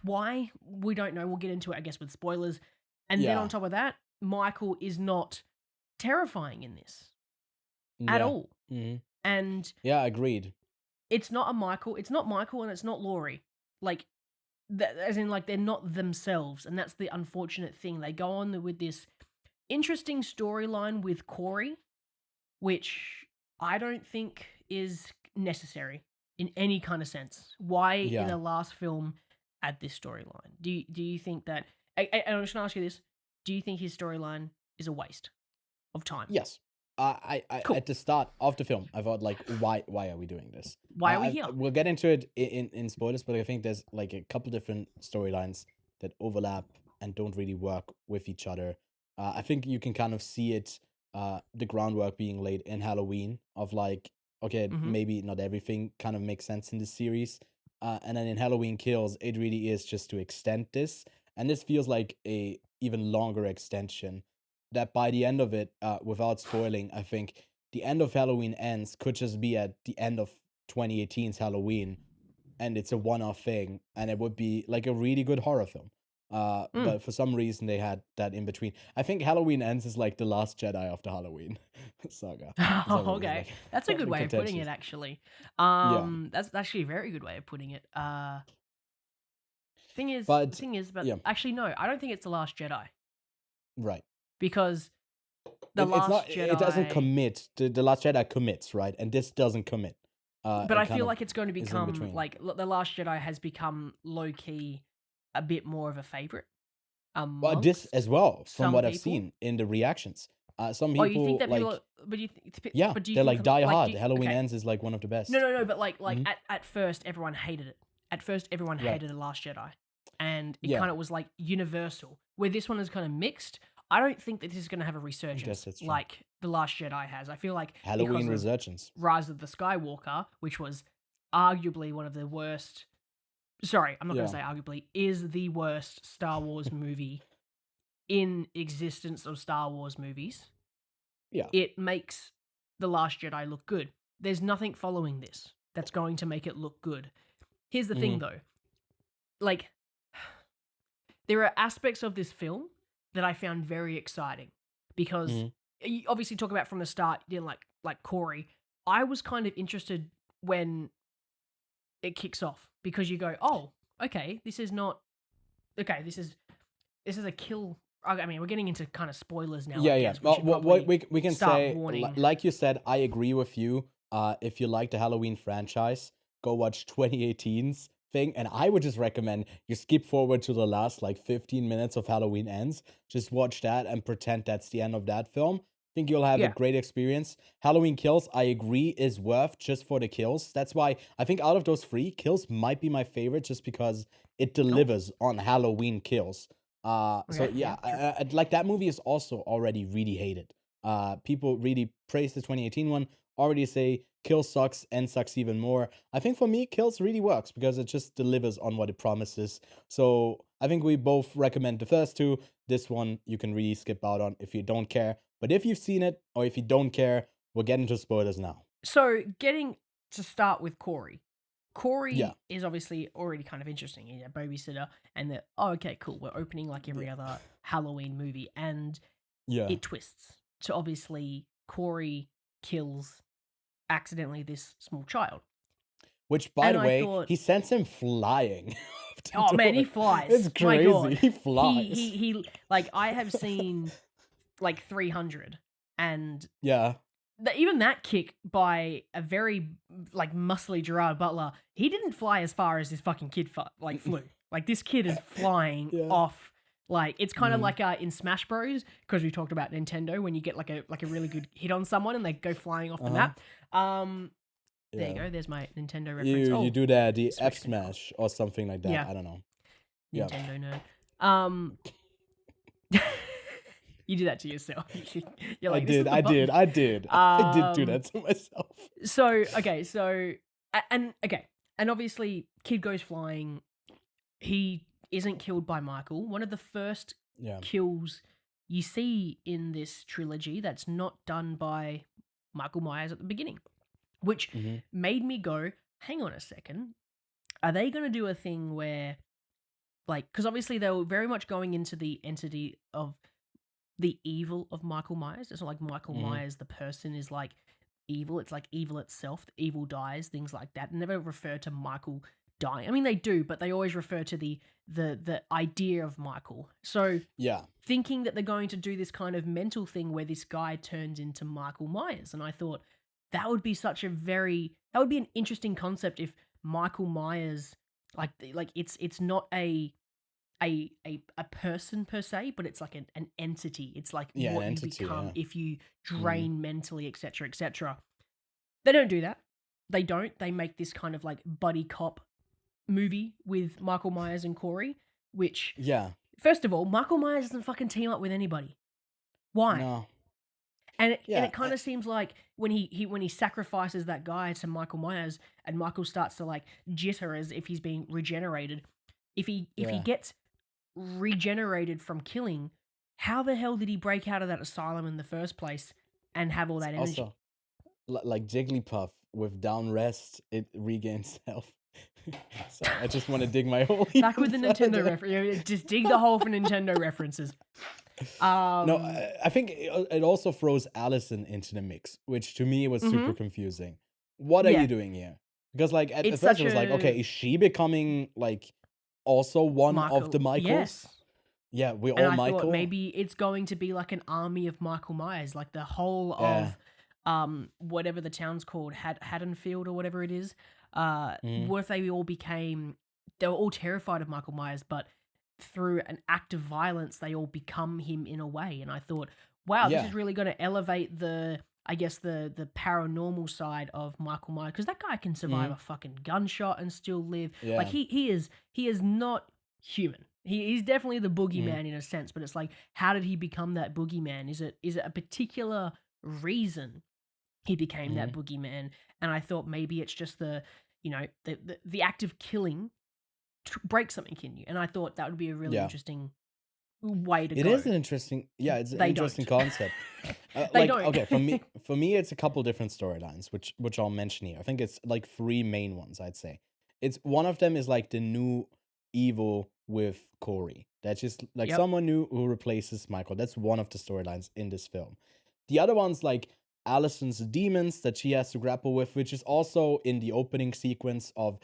why? We don't know. We'll get into it, I guess, with spoilers. And then on top of that, Michael is not terrifying in this at all. And agreed. it's not Michael, and it's not Laurie. Like, as in, like, they're not themselves, and that's the unfortunate thing. They go on with this interesting storyline with Corey, which I don't think is necessary in any kind of sense. Why in the last film add this storyline? Do you think that? And I'm just gonna ask you this: do you think his storyline is a waste of time? Yes. Cool. At the start of the film, I thought, like, why are we doing this? Why are we here? We'll get into it in spoilers, but I think there's like a couple different storylines that overlap and don't really work with each other. I think you can kind of see it, the groundwork being laid in Halloween of like, okay, maybe not everything kind of makes sense in this series. And then in Halloween Kills, it really is just to extend this. And this feels like a even longer extension that by the end of it, without spoiling, I think the end of Halloween Ends could just be at the end of 2018's Halloween, and it's a one-off thing, and it would be like a really good horror film. But for some reason they had that in between. I think Halloween Ends is like the Last Jedi of the Halloween saga. Oh, okay. That's a good way of putting it, actually. That's actually a very good way of putting it. Thing is, actually, no, I don't think it's The Last Jedi. Right. Because Jedi... It doesn't commit. The Last Jedi commits, right? And this doesn't commit. But I feel like it's going to become, like, The Last Jedi has become, low-key, a bit more of a favorite. Well, this as well, from what I've seen in the reactions. Some people, you think that like... People, but you they're like, die hard. Halloween Ends is, like, one of the best. No, but, like, at first, everyone hated it. At first, everyone hated The Last Jedi. And it kind of was, like, universal. Where this one is kind of mixed... I don't think that this is going to have a resurgence like The Last Jedi has. I feel like Halloween resurgence. Rise of the Skywalker, which was arguably one of the worst... Sorry, I'm not going to say arguably, is the worst Star Wars movie in existence of Star Wars movies. Yeah. It makes The Last Jedi look good. There's nothing following this that's going to make it look good. Here's the thing, though. Like, there are aspects of this film that I found very exciting because you obviously talk about from the start, like Corey. I was kind of interested when it kicks off because you go, oh, okay, this is a kill. I mean, we're getting into kind of spoilers now. Yeah. Well, we can say, warning. Like you said, I agree with you. If you like the Halloween franchise, go watch 2018's thing, and I would just recommend you skip forward to the last like 15 minutes of Halloween Ends. Just watch that and pretend that's the end of that film. I think you'll have a great experience. Halloween Kills, I agree, is worth just for the kills. That's why I think out of those three, Kills might be my favorite just because it delivers on Halloween Kills. Like that movie is also already really hated. People really praise the 2018 one, already say Kills sucks and sucks even more. I think for me, Kills really works because it just delivers on what it promises. So I think we both recommend the first two. This one you can really skip out on if you don't care. But if you've seen it or if you don't care, we'll get into spoilers now. So getting to start with Corey, Corey Yeah. is obviously already kind of interesting. He's a babysitter, and they're, oh, okay, cool. We're opening like every other Halloween movie, and Yeah. it twists. So obviously, Corey kills accidentally this small child. Which, by And the I way, thought- he sends him flying. out the Oh man, he door. flies. It's My crazy. God. He flies. He like I have seen like 300, and Yeah. even that kick by a very like muscly Gerard Butler, he didn't fly as far as this fucking kid flew. Like this kid is flying Yeah. off. Like it's kind of Mhm. like in Smash Bros, because we talked about Nintendo when you get like a really good hit on someone and they go flying off the map. There you Yeah. go. There's my Nintendo reference. You do that, the Switch F controller. smash or something like that. Yeah. I don't know. Yeah. Nintendo nerd. You do that to yourself. You're like, I "This is did. the I button." did. I did. I did do Um, that to myself. And obviously, kid goes flying. He isn't killed by Michael. One of the first Yeah. kills you see in this trilogy that's not done by Michael Myers at the beginning, which Mhm. made me go, hang on a second. Are they going to do a thing where, like, because obviously they were very much going into the entity of the evil of Michael Myers. It's not like Michael Mhm. Myers, the person, is like evil. It's like evil itself. The evil dies, things like that. They never refer to Michael dying. I mean, they do, but they always refer to the idea of Michael. So Yeah. thinking that they're going to do this kind of mental thing where this guy turns into Michael Myers, and I thought that would be that would be an interesting concept if Michael Myers, like it's not a person per se, but it's like an entity. It's like Yeah, an what you entity, become yeah. if you drain mentally, etc., etc. They don't do that. They don't. They make this kind of like buddy cop movie with Michael Myers and Corey, which, Yeah. first of all, Michael Myers doesn't fucking team up with anybody. Why? No. And it Yeah, kind of seems like when he sacrifices that guy to Michael Myers, and Michael starts to like jitter as if he's being regenerated. If he Yeah. gets regenerated from killing, how the hell did he break out of that asylum in the first place and have all that energy? Also, like Jigglypuff with down rest, it regains health. So I just want to dig my hole. Back with the even Nintendo further. reference. Just dig the hole for Nintendo references. No, I think it also throws Allison into the mix, which to me was super confusing. What are Yeah. you doing here? Because like at It's first such it was like, a- okay, is she becoming like also one of the Michaels? Yes. Yeah, we And all I Michael. thought maybe it's going to be like an army of Michael Myers, like the whole Yeah. of whatever the town's called, Haddonfield or whatever it is. What if they were all terrified of Michael Myers, but through an act of violence they all become him in a way. And I thought, wow, this Yeah. is really going to elevate the paranormal side of Michael Myers, because that guy can survive a fucking gunshot and still live. Yeah. Like he is not human. He's definitely the boogeyman in a sense, but it's like, how did he become that boogeyman? Is it a particular reason he became that boogeyman? And I thought maybe it's just the act of killing breaks something in you. And I thought that would be a really Yeah. interesting way to It go. is an interesting, it's an They interesting don't. concept. They don't. Okay, for me, it's a couple different storylines, which I'll mention here. I think it's like three main ones. I'd say it's one of them is like the new evil with Corey. That's just like Yep. someone new who replaces Michael. That's one of the storylines in this film. The other one's like Allison's demons that she has to grapple with, which is also in the opening sequence of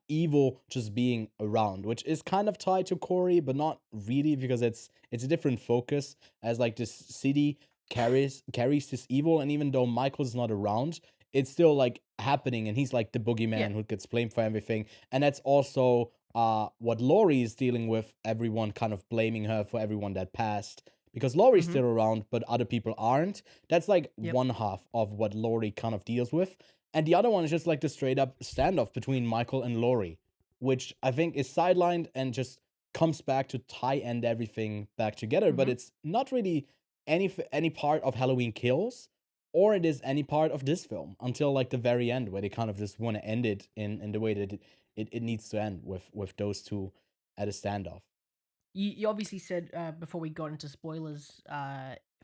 evil just being around, which is kind of tied to Corey, but not really, because it's a different focus, as like this city carries this evil, and even though Michael's not around, it's still like happening, and he's like the boogeyman Yeah. who gets blamed for everything. And that's also what Laurie is dealing with, everyone kind of blaming her for everyone that passed, because Laurie's still around, but other people aren't. That's like Yep. one half of what Laurie kind of deals with. And the other one is just like the straight up standoff between Michael and Laurie, which I think is sidelined and just comes back to tie end everything back together. But it's not really any part of Halloween Kills, or it is any part of this film until like the very end, where they kind of just want to end it in the way that it needs to end, with those two at a standoff. You obviously said before we got into spoilers,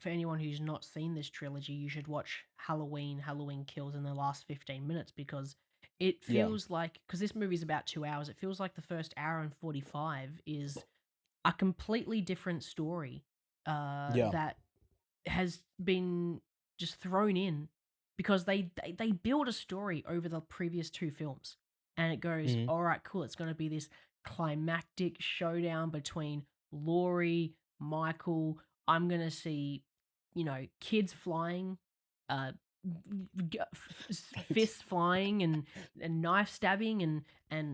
for anyone who's not seen this trilogy, you should watch Halloween Kills in the last 15 minutes, because It Yeah. feels like, because this movie's about 2 hours, it feels like the first hour and 45 is a completely different story Yeah. that has been just thrown in because they build a story over the previous two films, and it goes, Mhm. all right, cool, it's going to be this climactic showdown between Laurie, Michael. I'm going to see, kids flying, uh fists flying, and knife stabbing, and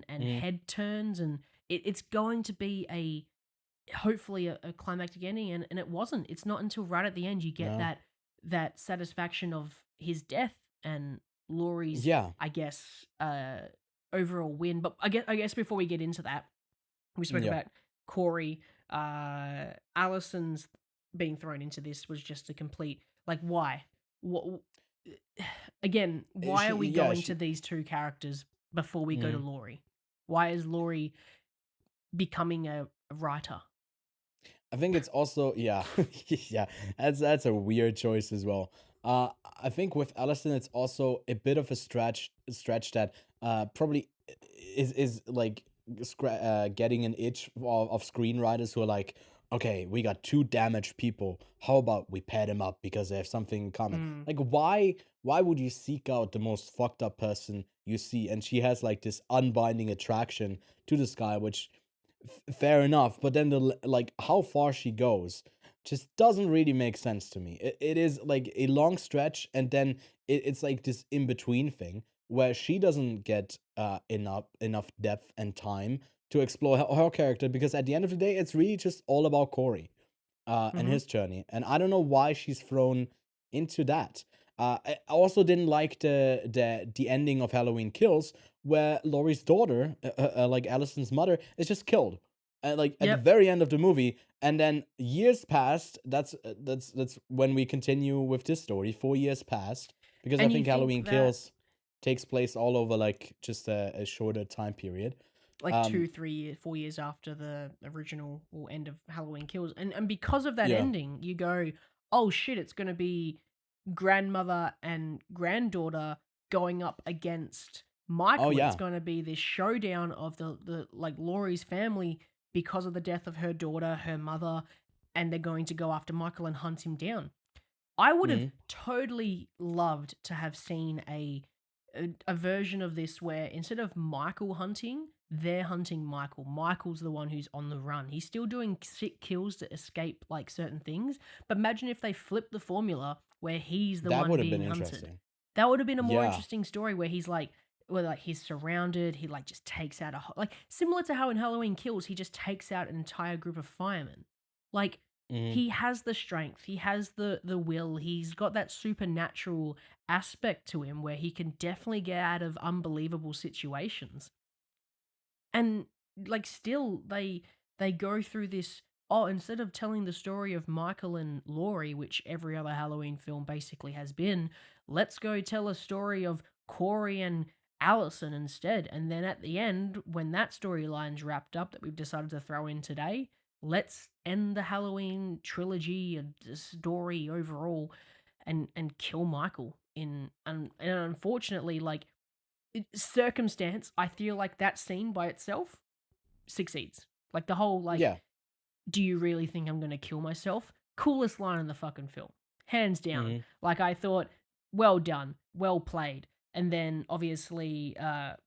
Mhm. head turns, and it's going to be hopefully a climactic ending, and it wasn't. It's not until right at the end you get No. that satisfaction of his death and Laurie's, Yeah. I guess, overall win. But I guess before we get into that, we spoke Yeah. about Corey. Allison's being thrown into this was just a complete, like, why? What? Again, why are we going to these two characters before we go to Mhm. Laurie? Why is Laurie becoming a writer? I think it's also yeah, yeah. That's a weird choice as well. Uh, I think with Allison, it's also a bit of a stretch that probably is like getting an itch of screenwriters who are like, okay, we got two damaged people. How about we pair them up because they have something in common? Mm. Like, why would you seek out the most fucked up person you see? And she has like this unbinding attraction to this guy, which fair enough, but then like how far she goes just doesn't really make sense to me. It is like a long stretch, and then it's like this in between thing where she doesn't get enough depth and time to explore her character, because at the end of the day it's really just all about Corey and Mm-hmm. his journey, and I don't know why she's thrown into that. I also didn't like the ending of Halloween Kills, where Laurie's daughter, like Allison's mother, is just killed, like at the Yep. very end of the movie. And then years passed. That's when we continue with this story. 4 years passed, because I And you think Halloween think that Kills takes place all over like just a shorter time period. like Um, 2, 3 years, 4 years after the original or end of Halloween Kills, and because of that yeah. ending, you go, oh shit, it's going to be grandmother and granddaughter going up against Oh Michael, and it's yeah. going to be this showdown of the like Laurie's family because of the death of her daughter, her mother, and they're going to go after Michael and hunt him down. I would have Mhm. totally loved to have seen a version of this where instead of Michael hunting, they're hunting Michael. Michael's the one who's on the run. He's still doing sick kills to escape like certain things. But imagine if they flip the formula where he's the That one would have been being hunted. interesting. That would have been a more Yeah. interesting story where he's like, where like he's surrounded, he like just takes out like similar to how in Halloween Kills he just takes out an entire group of firemen. Like Mhm. he has the strength, he has the will, he's got that supernatural aspect to him where he can definitely get out of unbelievable situations. And like still they go through this, oh, instead of telling the story of Michael and Laurie, which every other Halloween film basically has been, let's go tell a story of Corey and Allison instead. And then at the end, when that storyline's wrapped up that we've decided to throw in today, let's end the Halloween trilogy and the story overall and kill Michael in and unfortunately, like circumstance, I feel like that scene by itself succeeds. Like the whole like, Yeah. do you really think I'm gonna kill myself? Coolest line in the fucking film, hands down. Mhm. Like I thought, well done, well played. And then obviously, that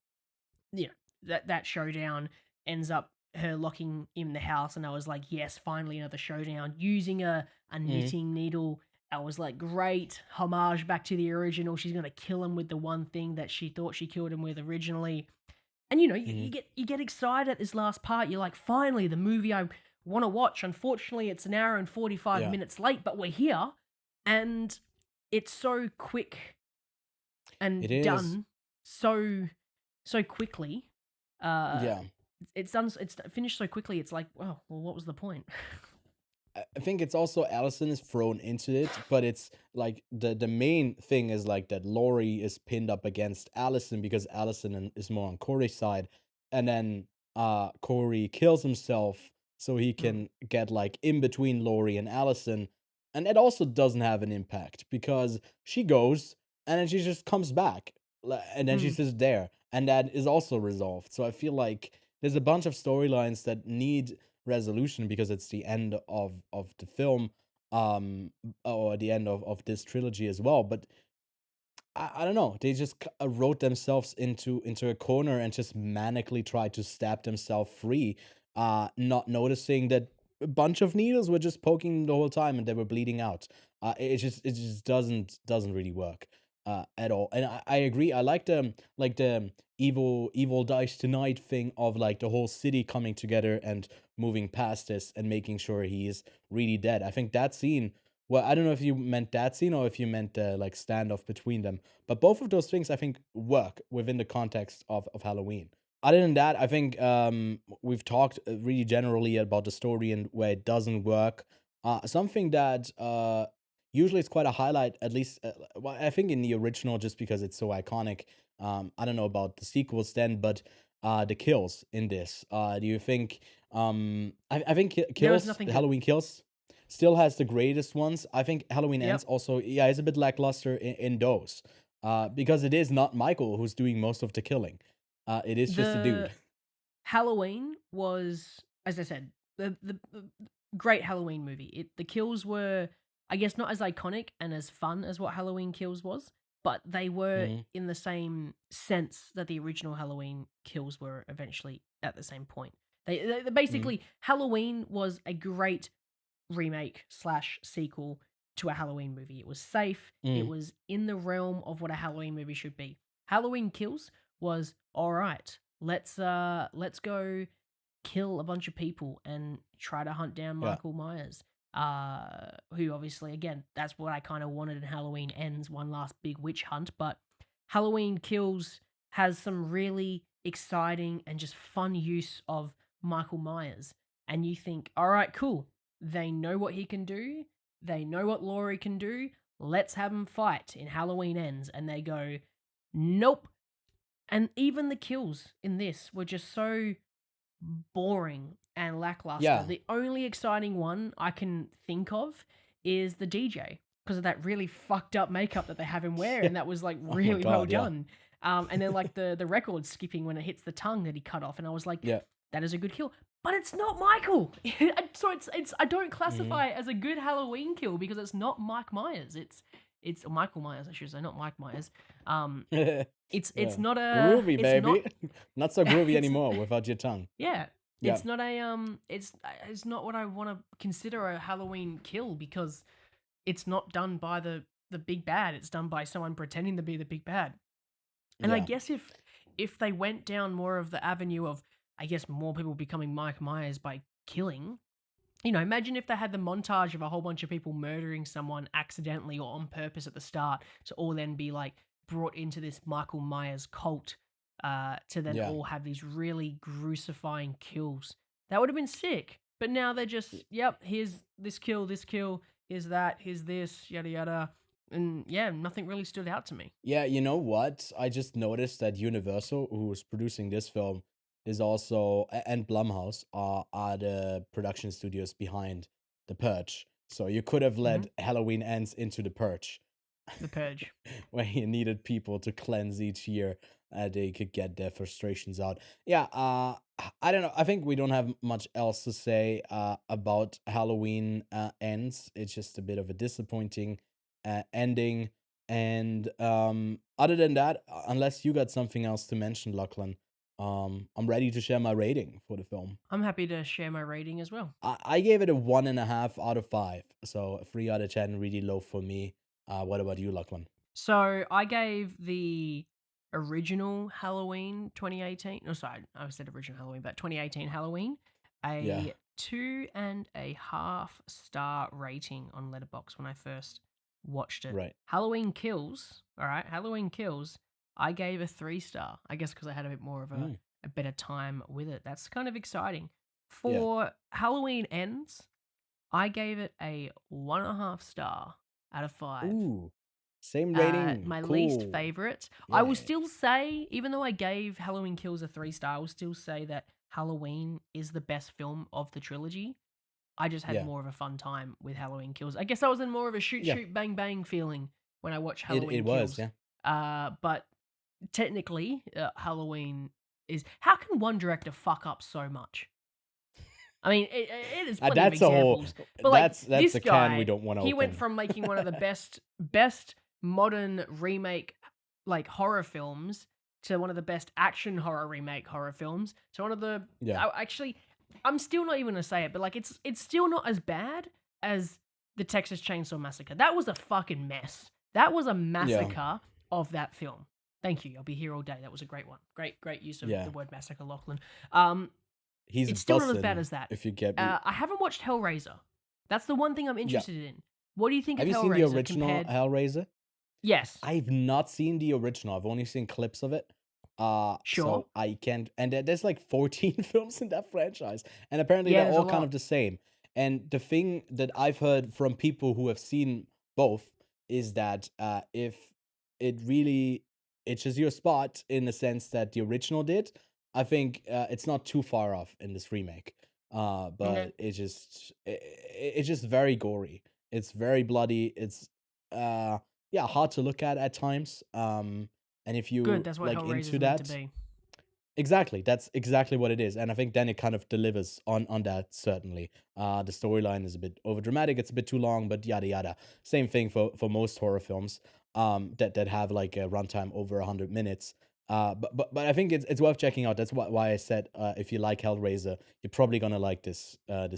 showdown ends up her locking him in the house, and I was like, yes, finally another showdown using a Mhm. knitting needle. I was like, great homage back to the original. She's gonna kill him with the one thing that she thought she killed him with originally. And you Mhm. get excited at this last part. You're like, finally, the movie I want to watch. Unfortunately, it's an hour and 45 Yeah. minutes late, but we're here, and it's so quick It and is. done so quickly. Uh, Yeah. it's done. It's finished so quickly. It's like, oh, well, what was the point? I think it's also Allison is thrown into it, but it's like the main thing is like that Laurie is pinned up against Allison because is more on Corey's side, and then Corey kills himself so he Mm, can get like in between Laurie and Allison, and it also doesn't have an impact because she goes and then she just comes back, and then she's mm, just there, and that is also resolved. So I feel like there's a bunch of storylines that need resolution because it's the end of the film, or the end of this trilogy as well. But I don't know. They just wrote themselves into a corner and just manically tried to stab themselves free, not noticing that a bunch of needles were just poking the whole time and they were bleeding out. It just doesn't really work at all. And I agree. I like the evil dies tonight thing of like the whole city coming together and moving past this and making sure he is really dead. I think that scene, well, I don't know if you meant that scene or if you meant the like standoff between them, but both of those things I think work within the context of Halloween. Other than that, I think we've talked really generally about the story and where it doesn't work. Something that usually is quite a highlight, at least, well, I think in the original, just because it's so iconic. I don't know about the sequels then, but the kills in this. Do you think? I think There was kills, nothing good. Halloween kills, still has the greatest ones. I think Halloween Yep. Ends also, yeah, is a bit lackluster in those. Because it is not Michael who's doing most of the killing. It is just a dude. The Halloween was, as I said, the great Halloween movie. The kills were, I guess, not as iconic and as fun as what Halloween Kills was, but they were Mhm. in the same sense that the original Halloween Kills were eventually at the same point. They Mhm. basically, Halloween was a great remake slash sequel to a Halloween movie. It was safe. It Mhm. was in the realm of what a Halloween movie should be. Halloween Kills was all right. Let's go kill a bunch of people and try to hunt down Yeah. Michael Myers. Who obviously, again, that's what I kind of wanted in Halloween Ends, one last big witch hunt. But Halloween Kills has some really exciting and just fun use of Michael Myers. And you think, all right, cool. They know what he can do. They know what Laurie can do. Let's have them fight in Halloween Ends. And they go, nope. And even the kills in this were just so boring and lackluster. Yeah. The only exciting one I can think of is the DJ because of that really fucked up makeup that they have him wear, and that was like Oh my really well God, yeah. done. And then like the record skipping when it hits the tongue that he cut off, and I was like, Yeah. that is a good kill. But it's not Michael. So it's I don't Mhm. classify it as a good Halloween kill because it's not Mike Myers. It's Michael Myers, I should say, not Mike Myers. It's Yeah. not a Groovy, it's not baby. Not so groovy it's anymore without your tongue. yeah. Yeah. It's not a it's not what I want to consider a Halloween kill because it's not done by the big bad. It's done by someone pretending to be the big bad. And I Yeah. guess if they went down more of the avenue of, I guess, more people becoming Mike Myers by killing, imagine if they had the montage of a whole bunch of people murdering someone accidentally or on purpose at the start to all then be like brought into this Michael Myers cult, to then Yeah. all have these really gruesifying kills. That would have been sick. But now they're just, yep, here's this kill, here's that, here's this, yada yada. And yeah, nothing really stood out to me. Yeah, you know what? I just noticed that Universal, who's producing this film, is also and Blumhouse are the production studios behind The Purge. So you could have hmm led Halloween Ends into The Purge, The Purge. where you needed people to cleanse each year, they could get their frustrations out. Yeah, I don't know. I think we don't have much else to say about Halloween Ends. It's just a bit of a disappointing ending. And other than that, unless you got something else to mention, Lachlan, I'm ready to share my rating for the film. I'm happy to share my rating as well. I gave it a 1.5 out of 5, so a 3 out of 10, really low for me. What about you, Lachlan? So I gave the original Halloween 2018. No, sorry, I said original Halloween, but 2018 Halloween Yeah, a 2.5 star rating on Letterboxd when I first watched it. right. Halloween Kills, all right, Halloween Kills, I gave a 3 star. I guess because I had a bit more of Mm, a better time with it. That's kind of exciting. yeah. For Halloween Ends, I gave it a 1.5 star out of 5. Ooh, same rating. My least Cool. favorite. I will Yeah. still say, even though I gave Halloween Kills a 3 star, I will still say that Halloween is the best film of the trilogy. I just had Yeah. more of a fun time with Halloween Kills. I guess I was in more of a shoot, Yeah. shoot, bang, bang feeling when I watched It Halloween was, Kills. yeah. But technically, Halloween is. How can one director fuck up so much? I mean, it is plenty of That's a whole. examples, but like That's this a can we guy, don't want to he went open. from making one of the best modern remake like horror films to one of the best action horror remake horror films to one of the Yeah. actually, I'm still not even gonna say it, but like it's still not as bad as the Texas Chainsaw Massacre. That was a fucking mess. That was a massacre of that film. Thank you. I'll be here all day. That was a great one. Great use of Yeah. the word massacre, Lachlan. He's It's still not as bussin', bad as that. if you get me. I haven't watched Hellraiser. That's the one thing I'm Yeah. interested in. What do you think Have of you Hellraiser seen the original compared? Hellraiser? Yes. I've not seen the original. I've only seen clips of it. Sure. So I can't. And there's like 14 films in that franchise, and apparently Yeah, they're there's a all kind lot. of the same. And the thing that I've heard from people who have seen both is that if it really itches your spot in the sense that the original did, I think it's not too far off in this remake. Okay. But it's just very gory. It's very bloody. It's yeah, hard to look at times. And if Good. you That's what like Hellraiser's into meant to that, be. exactly, that's exactly what it is. And I think then it kind of delivers on that, certainly. The storyline is a bit over dramatic, it's a bit too long, but yada yada. Same thing for most horror films that have like a runtime over 100 minutes. But I think it's worth checking out. That's why I said if you like Hellraiser, you're probably gonna like this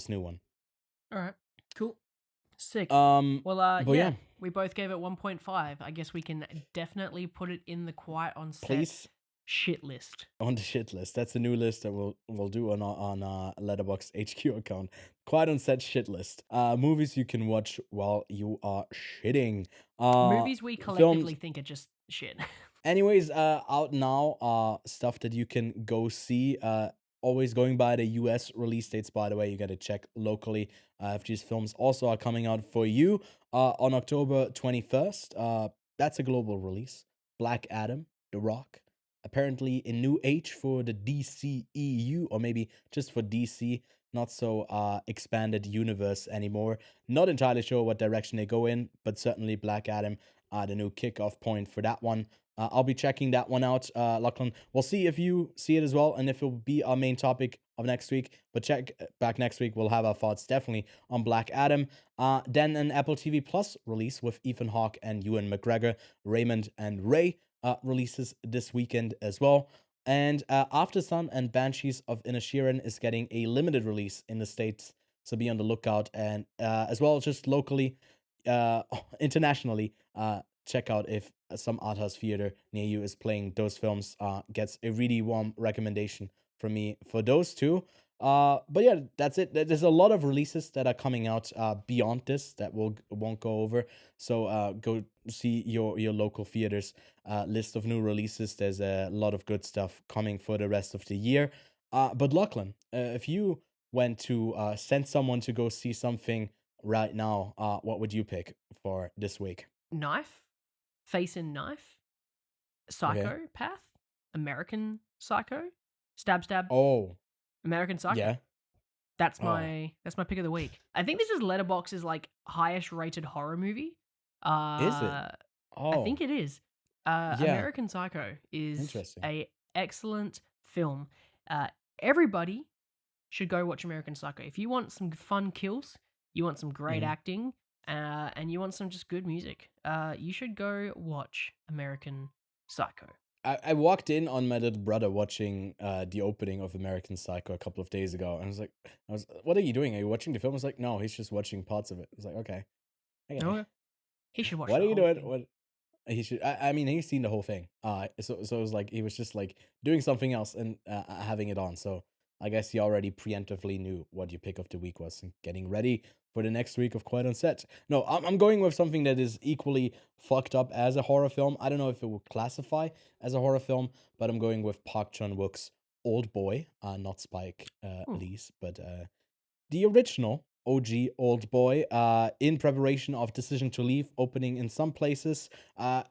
new one. All right. Cool. Sick. But Well, yeah, yeah, we both gave it 1.5. I guess we can definitely put it in the Quiet on Set please, shit list. on the shit list. That's a new list that we'll do on our Letterboxd HQ account. Quite on set shit list. Movies you can watch while you are shitting. Movies we collectively Films. think are just shit. Anyways, out now. Stuff that you can go see. Always going by the US release dates. By the way, you got to check locally if these films also are coming out for you. On October 21st. That's a global release. Black Adam, The Rock. Apparently a new age for the DCEU, or maybe just for DC, not so expanded universe anymore. Not entirely sure what direction they go in, but certainly Black Adam, the new kickoff point for that one. I'll be checking that one out. Lachlan, we'll see if you see it as well, and if it will be our main topic of next week. But check back next week. We'll have our thoughts definitely on Black Adam. Then an Apple TV Plus release with Ethan Hawke and Ewan McGregor, Raymond and Ray. Releases this weekend as well. And After Sun and Banshees of Inisherin is getting a limited release in the States, so be on the lookout. And as well, just locally, internationally, check out if some art house theater near you is playing those films. Gets a really warm recommendation from me for those two. But yeah, that's it. There's a lot of releases that are coming out beyond this that won't go over. So go see your local theaters list of new releases. There's a lot of good stuff coming for the rest of the year. But Lachlan, if you went to send someone to go see something right now, what would you pick for this week? Knife, Face in Knife, Okay. Psychopath, American Psycho, Stab, Oh, American Psycho. yeah. That's Oh. my pick of the week. I think this is Letterboxd's like highest rated horror movie. Is it? I think Oh, it is. yeah. American Psycho is Interesting. a excellent film. Everybody should go watch American Psycho. If you want some fun kills, you want some great Mhm. acting, and you want some just good music, you should go watch American Psycho. I walked in on my little brother watching the opening of American Psycho a couple of days ago, and what are you doing? Are you watching the film? I was like, no, he's just watching parts of it. I was like, okay. Okay. He should watch What the are you whole doing? thing. What he should? I mean, he's seen the whole thing. So it was like he was just like doing something else and having it on. So I guess he already preemptively knew what your pick of the week was and getting ready for the next week of Quiet on Set. No, I'm going with something that is equally fucked up as a horror film. I don't know if it would classify as a horror film, but I'm going with Park Chan-wook's Old Boy, not Spike Ooh. Lee's, but the original OG Old Boy, in preparation of Decision to Leave, opening in some places.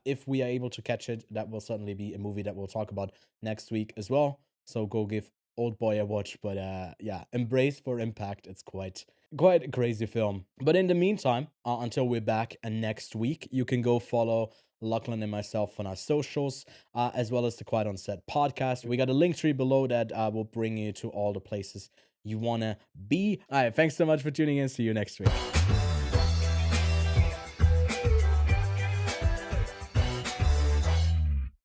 If we are able to catch it, that will certainly be a movie that we'll talk about next week as well. So go give Old Boy a watch. But yeah, embrace for impact. It's quite quite a crazy film. But in the meantime, until we're back next week, you can go follow Lachlan and myself on our socials, as well as the Quiet on Set podcast. We got a link tree below that will bring you to all the places you want to be. All right, thanks so much for tuning in. See you next week.